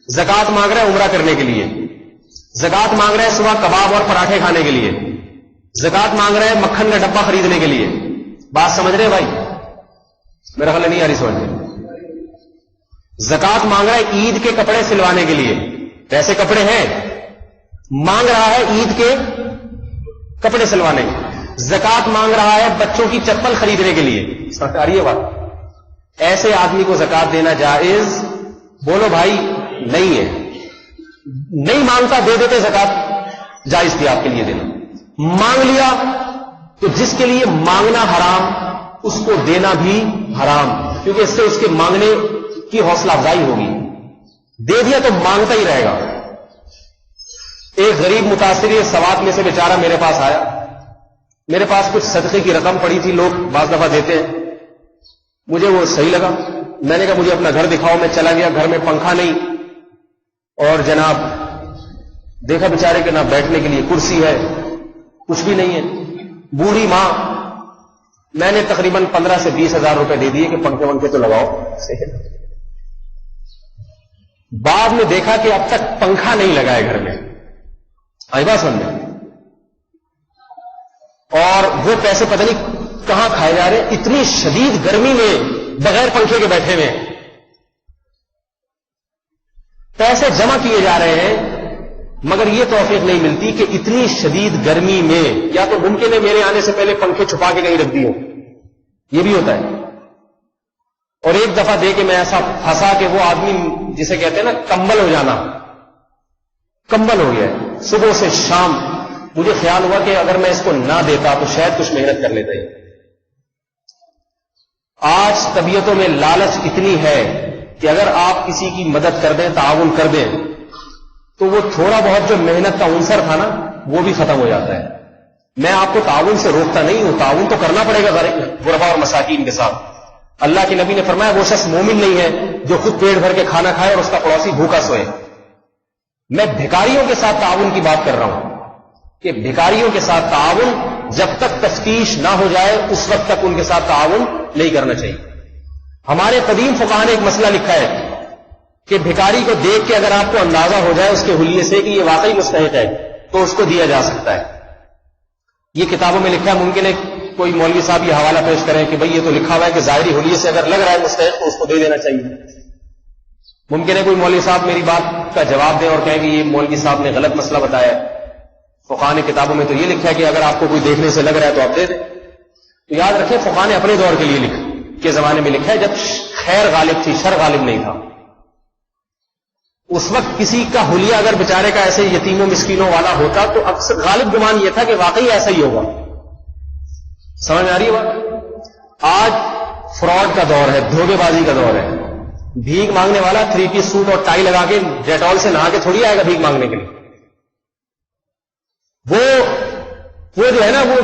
زکات مانگ رہا ہے عمرہ کرنے کے لیے، زکات مانگ رہا ہے صبح کباب اور پراٹھے کھانے کے لیے، زکات مانگ رہا ہے مکھن کا ڈبہ خریدنے کے لیے. بات سمجھ رہے بھائی؟ میرا خیال نہیں آ رہی سمجھ میں. زکات مانگ رہا ہے عید کے کپڑے سلوانے کے لیے، ایسے کپڑے ہیں، مانگ رہا ہے عید کے کپڑے سلوانے. زکات مانگ رہا ہے بچوں کی چپل خریدنے کے لیے. سمجھ آ رہی ہے بات؟ ایسے آدمی کو زکات دینا جائز بولو بھائی نہیں ہے. نہیں مانگتا دے دیتے زکات جائز تھی آپ کے لیے دینا. مانگ لیا تو جس کے لیے مانگنا حرام اس کو دینا بھی حرام، کیونکہ اس سے اس کے مانگنے کی حوصلہ افزائی ہوگی. دے دیا تو مانگتا ہی رہے گا. ایک غریب متاثر سوات میں سے بیچارہ میرے پاس آیا، میرے پاس کچھ صدقے کی رقم پڑی تھی، لوگ بعض دفعہ دیتے ہیں، مجھے وہ صحیح لگا. میں نے کہا مجھے اپنا گھر دکھاؤ. میں چلا گیا، گھر میں پنکھا نہیں اور جناب دیکھا بیچارے کے نہ بیٹھنے کے لیے کرسی ہے، کچھ بھی نہیں ہے. بوڑھی ماں. میں نے تقریباً 15 سے 20 ہزار روپے دے دیے کہ پنکھے ونکھے تو لگاؤ. بعد میں دیکھا کہ اب تک پنکھا نہیں لگا ہے گھر میں. آئی بات سمجھ میں؟ اور وہ پیسے پتہ نہیں کہاں کھائے جا رہے ہیں. اتنی شدید گرمی میں بغیر پنکھے کے بیٹھے ہوئے پیسے جمع کیے جا رہے ہیں، مگر یہ توفیق نہیں ملتی کہ اتنی شدید گرمی میں یا تو ممکن ہے میرے آنے سے پہلے پنکھے چھپا کے کہیں رکھ دی ہو، یہ بھی ہوتا ہے. اور ایک دفعہ دے کے میں ایسا پھنسا کہ وہ آدمی جسے کہتے ہیں نا کمبل ہو جانا، کمبل ہو گیا. صبح سے شام مجھے خیال ہوا کہ اگر میں اس کو نہ دیتا تو شاید کچھ محنت کر لیتا ہی. آج طبیعتوں میں لالچ اتنی ہے کہ اگر آپ کسی کی مدد کر دیں، تعاون کر دیں، تو وہ تھوڑا بہت جو محنت کا عنصر تھا نا وہ بھی ختم ہو جاتا ہے. میں آپ کو تعاون سے روکتا نہیں ہوں، تعاون تو کرنا پڑے گا غربا اور مساکین کے ساتھ. اللہ کے نبی نے فرمایا وہ شخص مومن نہیں ہے جو خود پیٹ بھر کے کھانا کھائے اور اس کا پڑوسی بھوکا سوئے. میں بھکاریوں کے ساتھ تعاون کی بات کر رہا ہوں کہ بھکاریوں کے ساتھ تعاون جب تک تفتیش نہ ہو جائے اس وقت تک ان کے ساتھ تعاون نہیں کرنا چاہیے. ہمارے قدیم فقہاء نے ایک مسئلہ لکھا ہے کہ بھکاری کو دیکھ کے اگر آپ کو اندازہ ہو جائے اس کے حلیے سے کہ یہ واقعی مستحق ہے تو اس کو دیا جا سکتا ہے. یہ کتابوں میں لکھا ہے. ممکن ہے کوئی مولوی صاحب یہ حوالہ پیش کریں کہ بھئی یہ تو لکھا ہوا ہے کہ ظاہری حلیے سے اگر لگ رہا ہے مستحق تو اس کو دے دینا چاہیے. ممکن ہے کوئی مولوی صاحب میری بات کا جواب دیں اور کہیں کہ یہ مولوی صاحب نے غلط مسئلہ بتایا ہے. فقہاء نے کتابوں میں تو یہ لکھا ہے کہ اگر آپ کو کوئی دیکھنے سے لگ رہا ہے تو آپ دے دیں. تو یاد رکھیں فقہاء نے اپنے دور کے لیے لکھا کے زمانے میں لکھا ہے جب خیر غالب تھی، شر غالب نہیں تھا. اس وقت کسی کا حلیہ اگر بیچارے کا ایسے یتیموں مسکینوں والا ہوتا تو اکثر غالب گمان یہ تھا کہ واقعی ایسا ہی ہوگا. سمجھ میں آ رہی ہے بات؟ آج فراڈ کا دور ہے, دھوکے بازی کا دور ہے. بھیک مانگنے والا 3 پیس سوٹ اور ٹائی لگا کے ڈیٹول سے نہا کے تھوڑی آئے گا بھیک مانگنے کے لیے. وہ جو ہے نا, وہ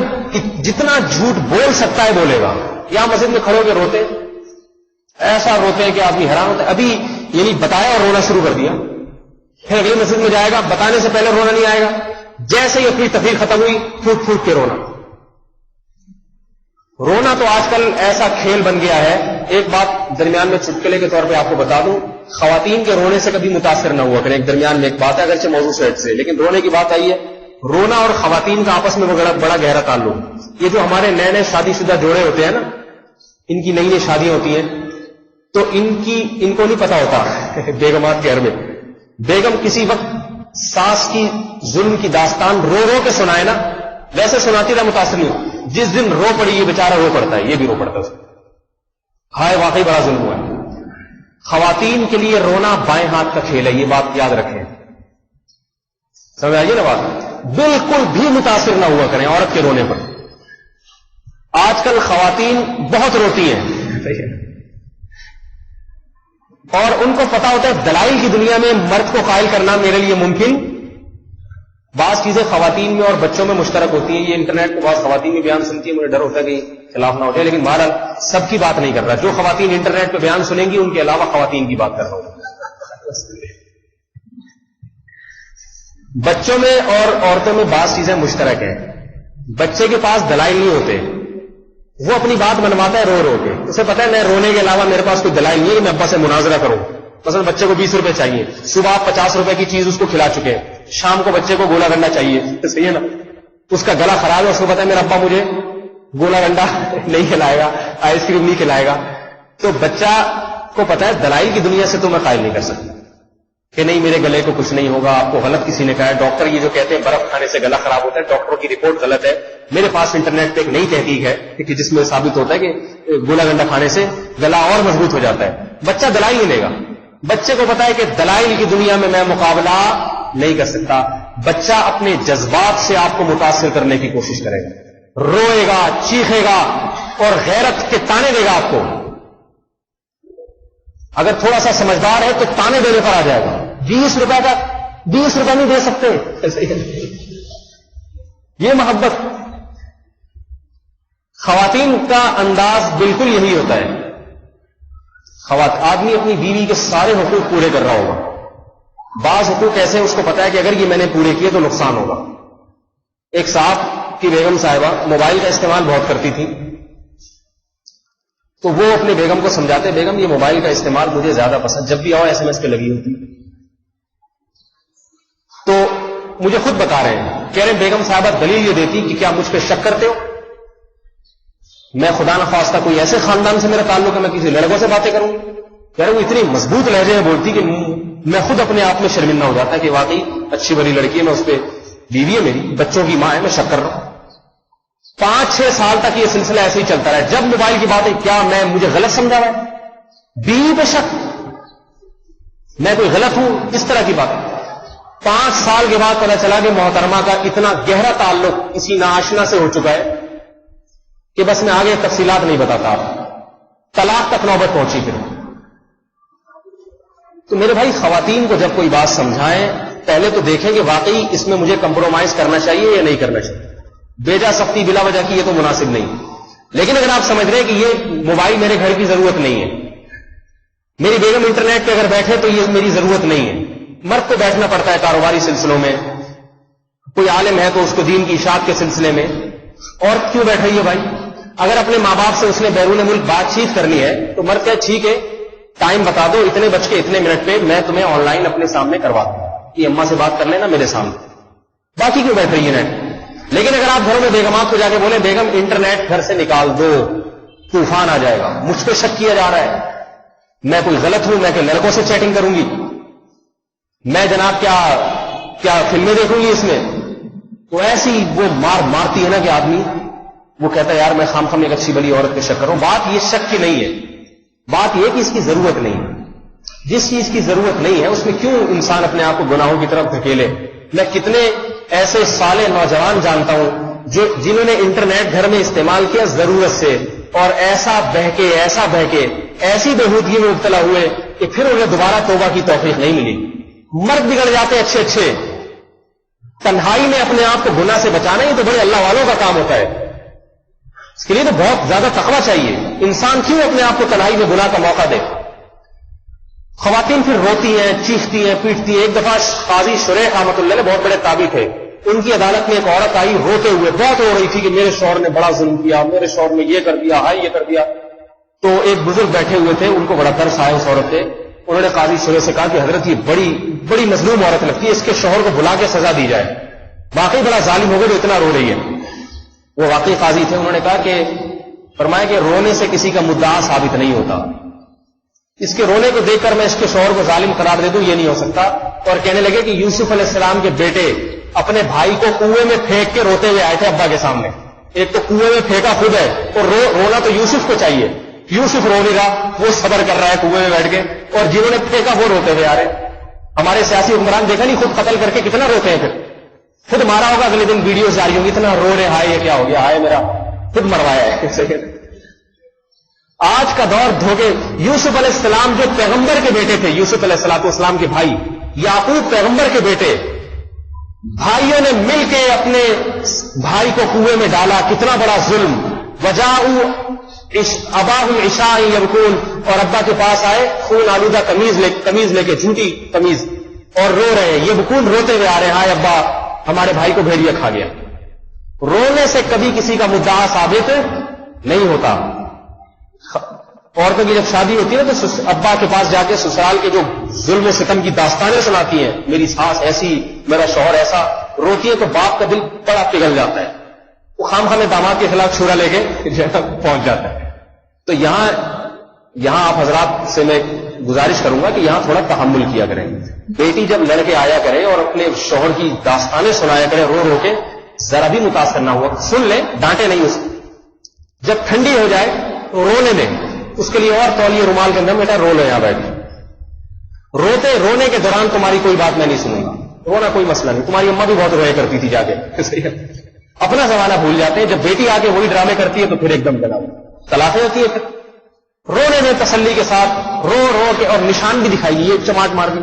جتنا جھوٹ بول سکتا ہے بولے گا. یہاں مسجد میں کھڑے ہو کے روتے, ایسا روتے ہیں کہ آدمی حیران ہوتا ہے. ابھی یعنی بتایا اور رونا شروع کر دیا, پھر اگلی مسجد میں جائے گا, بتانے سے پہلے رونا نہیں آئے گا, جیسے ہی اپنی تقریر ختم ہوئی پھوٹ پھوٹ کے رونا. رونا تو آج کل ایسا کھیل بن گیا ہے. ایک بات درمیان میں چٹکلے کے طور پہ آپ کو بتا دوں, خواتین کے رونے سے کبھی متاثر نہ ہوا کریں. ایک درمیان میں ایک بات ہے, اگرچہ موضوع سے ہٹ سے, لیکن رونے کی بات آئی ہے. رونا اور خواتین کا آپس میں بڑا گہرا تعلق. یہ جو ہمارے نئے نئے شادی شدہ جوڑے ہوتے ہیں نا, ان کی نئی نئی شادیاں ہوتی ہیں, تو ان کو نہیں پتا ہوتا بیگمات کے گھر میں بیگم کسی وقت ساس کی ظلم کی داستان رو رو کے سنائے نا, ویسے سناتی رہا, متاثر نہیں ہو. جس دن رو پڑی یہ بیچارہ رو پڑتا ہے, یہ بھی رو پڑتا ہے. ہائے واقعی بڑا ظلم ہوا ہے. خواتین کے لیے رونا بائیں ہاتھ کا کھیل ہے, یہ بات یاد رکھیں. سمجھ آئیے نا بات؟ بالکل بھی متاثر نہ ہوا کریں عورت کے رونے پر. آج کل خواتین بہت روتی ہیں اور ان کو پتا ہوتا ہے دلائل کی دنیا میں مرد کو قائل کرنا میرے لیے ممکن. بعض چیزیں خواتین میں اور بچوں میں مشترک ہوتی ہیں. یہ انٹرنیٹ پہ بعض خواتین میں بیان سنتی ہیں, مجھے ڈر ہوتا ہے کہ خلاف نہ ہو جائے, لیکن بہرحال سب کی بات نہیں کر رہا. جو خواتین انٹرنیٹ پہ بیان سنیں گی ان کے علاوہ خواتین کی بات کر رہا ہوں. بچوں میں اور عورتوں میں بعض چیزیں مشترک ہیں. بچے کے پاس دلائل نہیں ہوتے, وہ اپنی بات منواتا ہے رو رو کے. اسے پتا ہے میں رونے کے علاوہ میرے پاس کوئی دلائل نہیں ہے کہ میں ابا سے مناظرہ کروں. مثلا بچے کو 20 روپے چاہیے, صبح آپ 50 روپے کی چیز اس کو کھلا چکے ہیں, شام کو بچے کو گولا گنڈا چاہیے, صحیح ہے نا. اس کا گلا خراب ہے, اس کو پتا ہے میرا ابا مجھے گولا گنڈا نہیں کھلائے گا, آئس کریم نہیں کھلائے گا. تو بچہ کو پتا ہے دلائل کی دنیا سے تو میں قائل نہیں کر سکتا کہ نہیں میرے گلے کو کچھ نہیں ہوگا. آپ کو غلط کسی نے کہا ہے. ڈاکٹر یہ جو کہتے ہیں برف کھانے سے گلا خراب ہوتا ہے, ڈاکٹروں کی رپورٹ غلط ہے. میرے پاس انٹرنیٹ پہ ایک نئی تحقیق ہے کہ جس میں ثابت ہوتا ہے کہ گولا گنڈا کھانے سے گلا اور مضبوط ہو جاتا ہے. بچہ دلائل نہیں لے گا. بچے کو پتا ہے کہ دلائل کی دنیا میں میں مقابلہ نہیں کر سکتا. بچہ اپنے جذبات سے آپ کو متاثر کرنے کی کوشش کرے گا, روئے گا, چیخے گا اور غیرت کے تانے دے گا آپ کو. اگر تھوڑا سا سمجھدار ہے تو تانے دینے پر آ جائے گا. 20 روپے کا 20 روپے نہیں دے سکتے. یہ محبت. خواتین کا انداز بالکل یہی ہوتا ہے. آدمی اپنی بیوی کے سارے حقوق پورے کر رہا ہوگا. بعض حقوق ایسے اس کو پتا ہے کہ اگر یہ میں نے پورے کیے تو نقصان ہوگا. ایک صاحب کی بیگم صاحبہ موبائل کا استعمال بہت کرتی تھی, تو وہ اپنے بیگم کو سمجھاتے, بیگم یہ موبائل کا استعمال مجھے زیادہ پسند, جب بھی آؤ SMS پہ لگی ہوتی. تو مجھے خود بتا رہے ہیں, کہہ رہے بیگم صاحبہ دلیل یہ دیتی کہ کیا مجھ پہ شک کرتے ہو, میں خدا نخواستہ کوئی ایسے خاندان سے میرا تعلق ہے میں کسی لڑکوں سے باتیں کروں. کہہ رہے وہ اتنی مضبوط لہجے میں بولتی کہ میں خود اپنے آپ میں شرمندہ ہو جاتا کہ واقعی اچھی بڑی لڑکی ہے, میں اس پہ بیوی ہے, میری بچوں کی ماں ہے, میں شک کر رہا ہوں. 5-6 سال تک یہ سلسلہ ایسے ہی چلتا رہا. جب موبائل کی بات ہے, کیا میں مجھے غلط سمجھا رہا ہے, بیوی پہ شک, میں کوئی غلط ہوں, اس طرح کی بات. 5 سال کے بعد پتا چلا کہ محترمہ کا اتنا گہرا تعلق کسی ناآشنا سے ہو چکا ہے کہ بس میں آگے تفصیلات نہیں بتاتا. طلاق تک نوبت پہنچی. پھر تو میرے بھائی خواتین کو جب کوئی بات سمجھائیں, پہلے تو دیکھیں کہ واقعی اس میں مجھے کمپرومائز کرنا چاہیے یا نہیں کرنا چاہیے. بیجا سختی بلا وجہ کی یہ تو مناسب نہیں. لیکن اگر آپ سمجھ رہے ہیں کہ یہ موبائل میرے گھر کی ضرورت نہیں ہے, میری بیگم انٹرنیٹ پہ اگر بیٹھے تو یہ میری ضرورت نہیں ہے. مرد کو بیٹھنا پڑتا ہے کاروباری سلسلوں میں, کوئی عالم ہے تو اس کو دین کی اشاعت کے سلسلے میں. اور کیوں بیٹھ رہی ہے بھائی؟ اگر اپنے ماں باپ سے اس نے بیرون ملک بات چیت کرنی ہے تو مرد کہے ٹھیک ہے ٹائم بتا دو, اتنے بج کے اتنے منٹ پہ میں تمہیں آن لائن اپنے سامنے کروا دوں, یہ اماں سے بات کر لینا میرے سامنے. باقی کیوں بیٹھ رہی ہے نیٹ؟ لیکن اگر آپ گھروں میں بیگمات کو جا کے بولیں بیگم انٹرنیٹ گھر سے نکال دو, طوفان آ جائے گا, مجھ پہ شک کیا جا رہا ہے, میں کوئی غلط ہوں, میں کہ لڑکوں سے چیٹنگ کروں گی, میں جناب کیا فلمیں دیکھوں گی اس میں, تو ایسی وہ مارتی ہے نا کہ آدمی وہ کہتا ہے یار میں خام ایک اچھی بڑی عورت پہ شک کروں. بات یہ شک کی نہیں ہے, بات یہ کہ اس کی ضرورت نہیں ہے. جس چیز کی ضرورت نہیں ہے اس میں کیوں انسان اپنے آپ کو گناہوں کی طرف دھکیلے؟ میں کتنے ایسے صالح نوجوان جانتا ہوں جنہوں نے انٹرنیٹ گھر میں استعمال کیا ضرورت سے، اور ایسا بہکے ایسی بےہودگی میں مبتلا ہوئے کہ پھر انہیں دوبارہ توبہ کی توفیق نہیں ملی۔ مرد بگڑ جاتے اچھے۔ تنہائی میں اپنے آپ کو گناہ سے بچانا یہ تو بڑے اللہ والوں کا کام ہوتا ہے، اس کے لیے تو بہت زیادہ تقویٰ چاہیے۔ انسان کیوں اپنے آپ کو تنہائی میں گناہ کا موقع دے؟ خواتین پھر روتی ہیں، چیختی ہیں، پیٹتی ہیں۔ ایک دفعہ قاضی شریح رحمۃ اللہ علیہ بہت بڑے قاضی تھے، ان کی عدالت میں ایک عورت آئی روتے ہوئے، بہت رو رہی تھی کہ میرے شوہر نے بڑا ظلم کیا، میرے شوہر نے یہ کر دیا، یہ کر دیا۔ تو ایک بزرگ بیٹھے ہوئے تھے، ان کو بڑا ترس آیا اس عورت پہ۔ انہوں نے قاضی شریح سے کہا کہ حضرت یہ بڑی مظلوم عورت لگتی ہے، اس کے شوہر کو بلا کے سزا دی جائے، واقعی بڑا ظالم ہوگا جو اتنا رو رہی ہے۔ وہ واقعی قاضی تھے، انہوں نے کہا کہ فرمایا کہ رونے سے کسی کا مدعا ثابت نہیں ہوتا، اس کے رونے کو دیکھ کر میں اس کے شوہر کو ظالم قرار دے دوں یہ نہیں ہو سکتا۔ اور کہنے لگے کہ یوسف علیہ السلام کے بیٹے اپنے بھائی کو کنویں میں پھینک کے روتے ہوئے آئے تھے ابا کے سامنے، ایک تو کنویں میں پھینکا خود ہے، اور رونا تو یوسف کو چاہیے، یوسف رو نہیں رہا، وہ صبر کر رہا ہے کنویں میں بیٹھ کے، اور جنہوں نے پھینکا وہ روتے ہوئے آ رہے۔ ہمارے سیاسی حکمران دیکھا نہیں خود قتل کر کے کتنا روتے ہیں، پھر خود مارا ہوگا، اگلے دن ویڈیوز جاری ہوگی، اتنا رو رہے، ہائے یہ کیا ہو گیا، ہائے میرا خود مروایا ہے۔ آج کا دور دھوکے۔ یوسف علیہ السلام جو پیغمبر کے بیٹے تھے، یوسف علیہ السلام کے بھائی یعقوب پیغمبر کے بیٹے، بھائیوں نے مل کے اپنے بھائی کو کنویں میں ڈالا، کتنا بڑا ظلم۔ وجاؤ اباہم عشاء یبکون، اور ابا کے پاس آئے خون آلودہ قمیض لے کے، جھوٹی قمیض، اور رو رہے ہیں، یبکون روتے ہوئے آ رہے ہیں، ہائے ابا ہمارے بھائی کو بھیڑیا کھا گیا۔ رونے سے کبھی کسی کا مدعا ثابت نہیں ہوتا۔ عورتوں کی جب شادی ہوتی ہے نا تو ابا کے پاس جا کے سسرال کے جو ظلم و ستم کی داستانیں سناتی ہیں، میری ساس ایسی، میرا شوہر ایسا، روتی ہے تو باپ کا دل بڑا پگھل جاتا ہے، وہ خام میں داماد کے خلاف چھڑا لے کے پہنچ جاتا ہے۔ تو یہاں آپ حضرات سے میں گزارش کروں گا کہ یہاں تھوڑا تحمل کیا کریں۔ بیٹی جب لڑکے آیا کرے اور اپنے شوہر کی داستانیں سنایا کرے رو کے، ذرا بھی متاثر نہ ہوا، سن لیں، ڈانٹے نہیں اسے۔ جب ٹھنڈی ہو جائے تو رونے دیں، اس کے لیے اور تولیے رومال کے اندر بیٹا رو لو یہاں بیٹھ کے۔ رونے کے دوران تمہاری کوئی بات میں نہیں سنوں گا، رونا کوئی مسئلہ نہیں، تمہاری اماں بھی بہت رویا کرتی تھی جا کے، اپنا زمانہ بھول جاتے ہیں۔ جب بیٹی آ کے وہی ڈرامے کرتی ہے تو پھر ایک دم طلاقیں ہوتی ہے۔ پھر رونے میں تسلی کے ساتھ رو کے، اور نشان بھی دکھائی دیے، چماٹ مار دی۔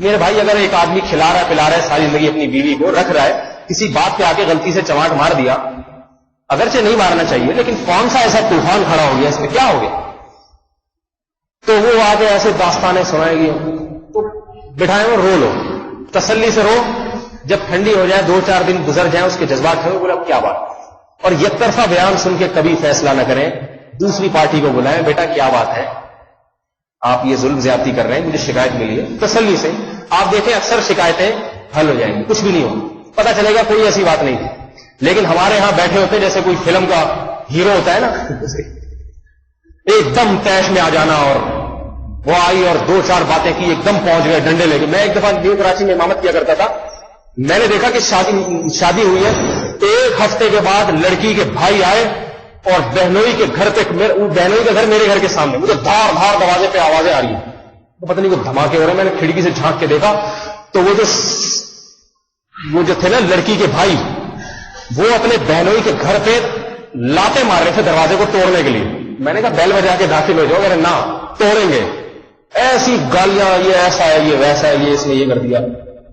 میرے بھائی اگر ایک آدمی کھلا رہا پلا رہا ہے ساری زندگی اپنی بیوی کو، رکھ رہا ہے، کسی بات پہ آ کے غلطی سے چماٹ مار دیا، اگرچہ نہیں مارنا چاہیے لیکن کون سا ایسا طوفان کھڑا ہو گیا، اس میں کیا ہو گیا؟ تو وہ آگے ایسے داستانیں سنائے گی، تو بٹھائے وہ رو لو، تسلی سے رو۔ جب ٹھنڈی ہو جائے، 2-4 دن گزر جائیں، اس کے جذبات کھڑے، بولا کیا بات، اور یک طرفہ بیان سن کے کبھی فیصلہ نہ کریں، دوسری پارٹی کو بلائیں، بیٹا کیا بات ہے، آپ یہ ظلم زیادتی کر رہے ہیں، مجھے شکایت ملی ہے، تسلی سے۔ آپ دیکھیں اکثر شکایتیں حل ہو جائیں گی، کچھ بھی نہیں ہو، پتہ چلے گا کوئی ایسی بات نہیں تھی۔ لیکن ہمارے ہاں بیٹھے ہوتے جیسے کوئی فلم کا ہیرو ہوتا ہے نا، ایک دم تیش میں آ جانا، اور وہ آئی اور 2-4 باتیں کی، ایک دم پہنچ گئے ڈنڈے لے کے۔ میں ایک دفعہ نیو کراچی میں امامت کیا کرتا تھا، میں نے دیکھا کہ شادی ہوئی ہے، 1 ہفتے کے بعد لڑکی کے بھائی آئے اور بہنوئی کے گھر پہ، بہنوئی کا گھر میرے گھر کے سامنے، مجھے دھار دروازے پہ آوازیں آ رہی ہیں، تو پتہ نہیں کوئی دھماکے ہو رہے ہیں۔ میں نے کھڑکی سے جھانک کے دیکھا تو وہ جو تھے نا لڑکی کے بھائی، وہ اپنے بہنوئی کے گھر پہ لاتے مار رہے تھے دروازے کو توڑنے کے لیے۔ میں نے کہا بیل بجا کے داخل ہو جاؤ، اگر نہ توڑیں گے، ایسی گالیاں، یہ ایسا ہے، یہ ویسا ہے، یہ اس نے یہ کر دیا۔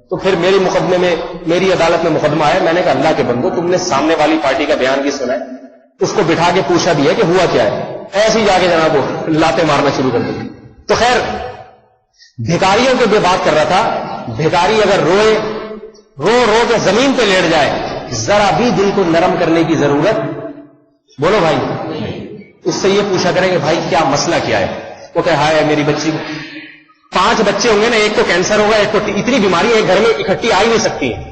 تو پھر میری عدالت میں مقدمہ آیا، میں نے کہا اللہ کے بندو، تم نے سامنے والی پارٹی کا بیان بھی سنا ہے، اس کو بٹھا کے پوچھا بھی ہے کہ ہوا کیا ہے، ایسے ہی جا کے جناب وہ لاتے مارنا شروع کر دی۔ تو خیر بھکاریوں کے بھی بات کر رہا تھا، بھکاری اگر رو کے زمین پہ لیٹ جائے، ذرا بھی دل کو نرم کرنے کی ضرورت، بولو بھائی، اس سے یہ پوچھا کریں کہ بھائی کیا مسئلہ کیا ہے، وہ کہ ہائے میری بچی، 5 بچے ہوں گے نا، ایک کو کینسر ہوگا، ایک کو، اتنی بیماری ایک گھر میں اکٹھی آ ہی نہیں سکتی ہے،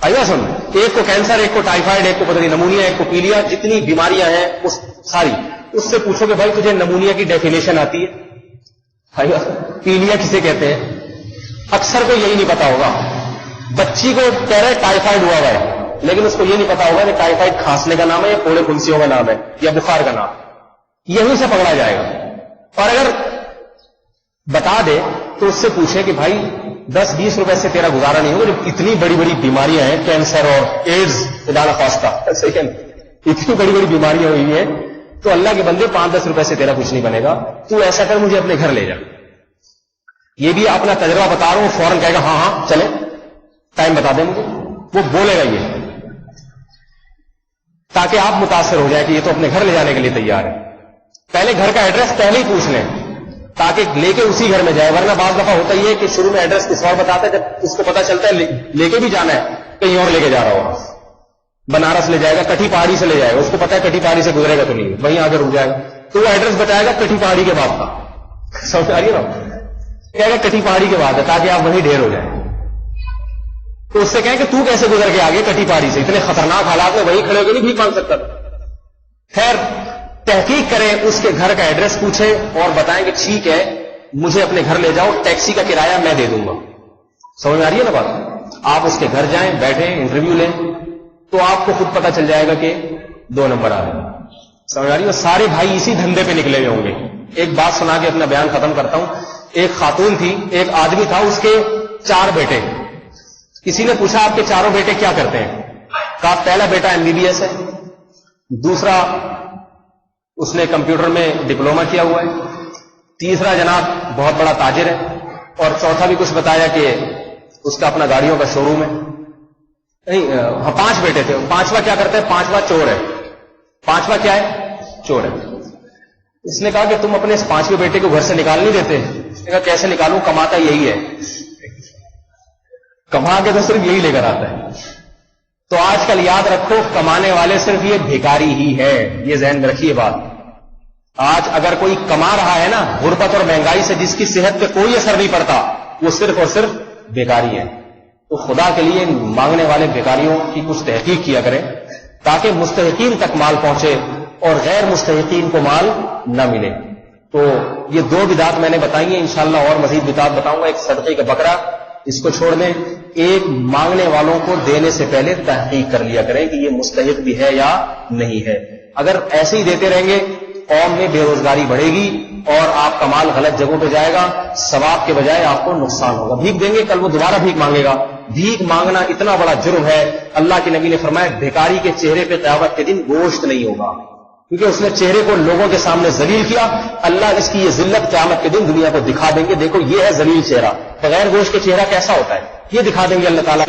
آئیے سن، ایک کو کینسر، ایک کو ٹائیفائڈ، ایک کو پتہ نہیں نمونیا، ایک کو پیلیا، جتنی بیماریاں ہیں اس ساری، اس سے پوچھو کہ بھائی تجھے نمونیا کی ڈیفینیشن آتی ہے، پیلیا کسے کہتے ہیں، اکثر کو یہی نہیں پتا ہوگا۔ بچی کو کہہ رہے ٹائیفائڈ ہوا ہے، لیکن اس کو یہ نہیں پتا ہوگا کہ ٹائیفائڈ کھانسنے کا نام ہے یا کوڑے پھنسیوں کا نام ہے یا بخار کا نام، یہیں سے پکڑا جائے گا۔ اور اگر بتا دے تو اس سے پوچھے کہ بھائی 10-20 روپے سے تیرا گزارا نہیں ہوگا، اتنی بڑی بڑی بیماریاں ہیں، کینسر اور ایڈز خدا نخواستہ، صحیح ہے، اتنی بڑی بڑی بیماریاں ہوئی ہیں، تو اللہ کے بندے 5-10 روپے سے تیرا کچھ نہیں بنے گا، تو ایسا کر مجھے اپنے گھر لے جا۔ یہ بھی اپنا تجربہ بتا رہا ہوں، فوراً کہے گا ہاں ہاں چلے، ٹائم بتا دیں مجھے، وہ بولے گا یہ، تاکہ آپ متاثر ہو جائے کہ یہ تو اپنے گھر لے جانے کے لیے تیار ہے۔ پہلے گھر کا ایڈریس پہلے ہی پوچھ لیں تاکہ لے کے اسی گھر میں جائے، ورنہ بعض دفعہ ہوتا یہ کہ شروع میں ایڈریس کس اور بتاتا ہے، جب اس کو پتا چلتا ہے لے کے بھی جانا ہے کہیں اور لے کے جا رہا ہوگا، بنارس لے جائے گا، کٹھی پہاڑی سے لے جائے گا، اس کو پتا ہے کٹھی پہاڑی سے گزرے گا تو نہیں، وہیں آگے رک جائے گا، تو وہ ایڈریس بتائے گا کٹھی پہاڑی کے بعد کا، سمجھ آ رہی ہے نا، کہے گا کٹھی پہاڑی کے بعد ہے تاکہ آپ وہیں ڈھیر ہو جائیں۔ تو اس سے کہیں کہ تو کیسے گزر کے آگے کٹھی پہاڑی سے، اتنے خطرناک حالات میں وہیں کھڑے ہو کے نہیں بھیک مانگ سکتا۔ خیر تحقیق کریں، اس کے گھر کا ایڈریس پوچھیں اور بتائیں کہ ٹھیک ہے مجھے اپنے گھر لے جاؤ، ٹیکسی کا کرایہ میں دے دوں گا۔ سمجھ آ رہی ہے نا بات؟ آپ اس کے گھر جائیں، بیٹھیں، انٹرویو لیں، تو آپ کو خود پتا چل جائے گا کہ 2 نمبر آ رہے ہیں۔ سمجھ آ رہی ہے؟ سارے بھائی اسی دھندے پہ نکلے ہوئے ہوں گے۔ ایک بات سنا کے اپنا بیان ختم کرتا ہوں۔ ایک خاتون تھی، ایک آدمی تھا، اس کے 4 بیٹے۔ کسی نے پوچھا آپ کے چاروں بیٹے کیا کرتے ہیں؟ کہا پہلا بیٹا MBBS ہے، دوسرا اس نے کمپیوٹر میں ڈپلوما کیا ہوا ہے، تیسرا جناب بہت بڑا تاجر ہے، اور چوتھا بھی کچھ بتایا کہ اس کا اپنا گاڑیوں کا شو روم ہے۔ نہیں، ہاں 5 بیٹے تھے، 5واں کیا کرتا ہے؟ 5واں چور ہے۔ 5واں کیا ہے؟ چور ہے۔ اس نے کہا کہ تم اپنے اس 5ویں بیٹے کو گھر سے نکال نہیں دیتے؟ اس نے کہا کیسے نکالوں، کماتا یہی ہے، کما کے تو صرف یہی لے کر آتا ہے۔ تو آج کل یاد رکھو، کمانے والے صرف یہ بھیکاری ہی ہے، یہ ذہن میں رکھیے بات۔ آج اگر کوئی کما رہا ہے نا، غربت اور مہنگائی سے جس کی صحت پہ کوئی اثر نہیں پڑتا، وہ صرف اور صرف بیکاری ہے۔ تو خدا کے لیے مانگنے والے بیکاریوں کی کچھ تحقیق کیا کریں تاکہ مستحقین تک مال پہنچے اور غیر مستحقین کو مال نہ ملے۔ تو یہ 2 بدعات میں نے بتائی ہیں، انشاءاللہ اور مزید بدعات بتاؤں گا۔ ایک صدقے کا بکرا، اس کو چھوڑ دیں۔ ایک مانگنے والوں کو دینے سے پہلے تحقیق کر لیا کریں کہ یہ مستحق بھی ہے یا نہیں ہے۔ اگر ایسے ہی دیتے رہیں گے، قوم میں بے روزگاری بڑھے گی اور آپ کا مال غلط جگہوں پہ جائے گا، ثواب کے بجائے آپ کو نقصان ہوگا۔ بھیک دیں گے، کل وہ دوبارہ بھیک مانگے گا۔ بھیک مانگنا اتنا بڑا جرم ہے، اللہ کے نبی نے فرمایا بھیکاری کے چہرے پہ قیامت کے دن گوشت نہیں ہوگا، کیونکہ اس نے چہرے کو لوگوں کے سامنے ذلیل کیا۔ اللہ اس کی یہ ذلت قیامت کے دن دنیا کو دکھا دیں گے، دیکھو یہ ہے ذلیل چہرہ۔ بغیر گوشت کے چہرہ کیسا ہوتا ہے، یہ دکھا دیں گے اللہ تعالیٰ۔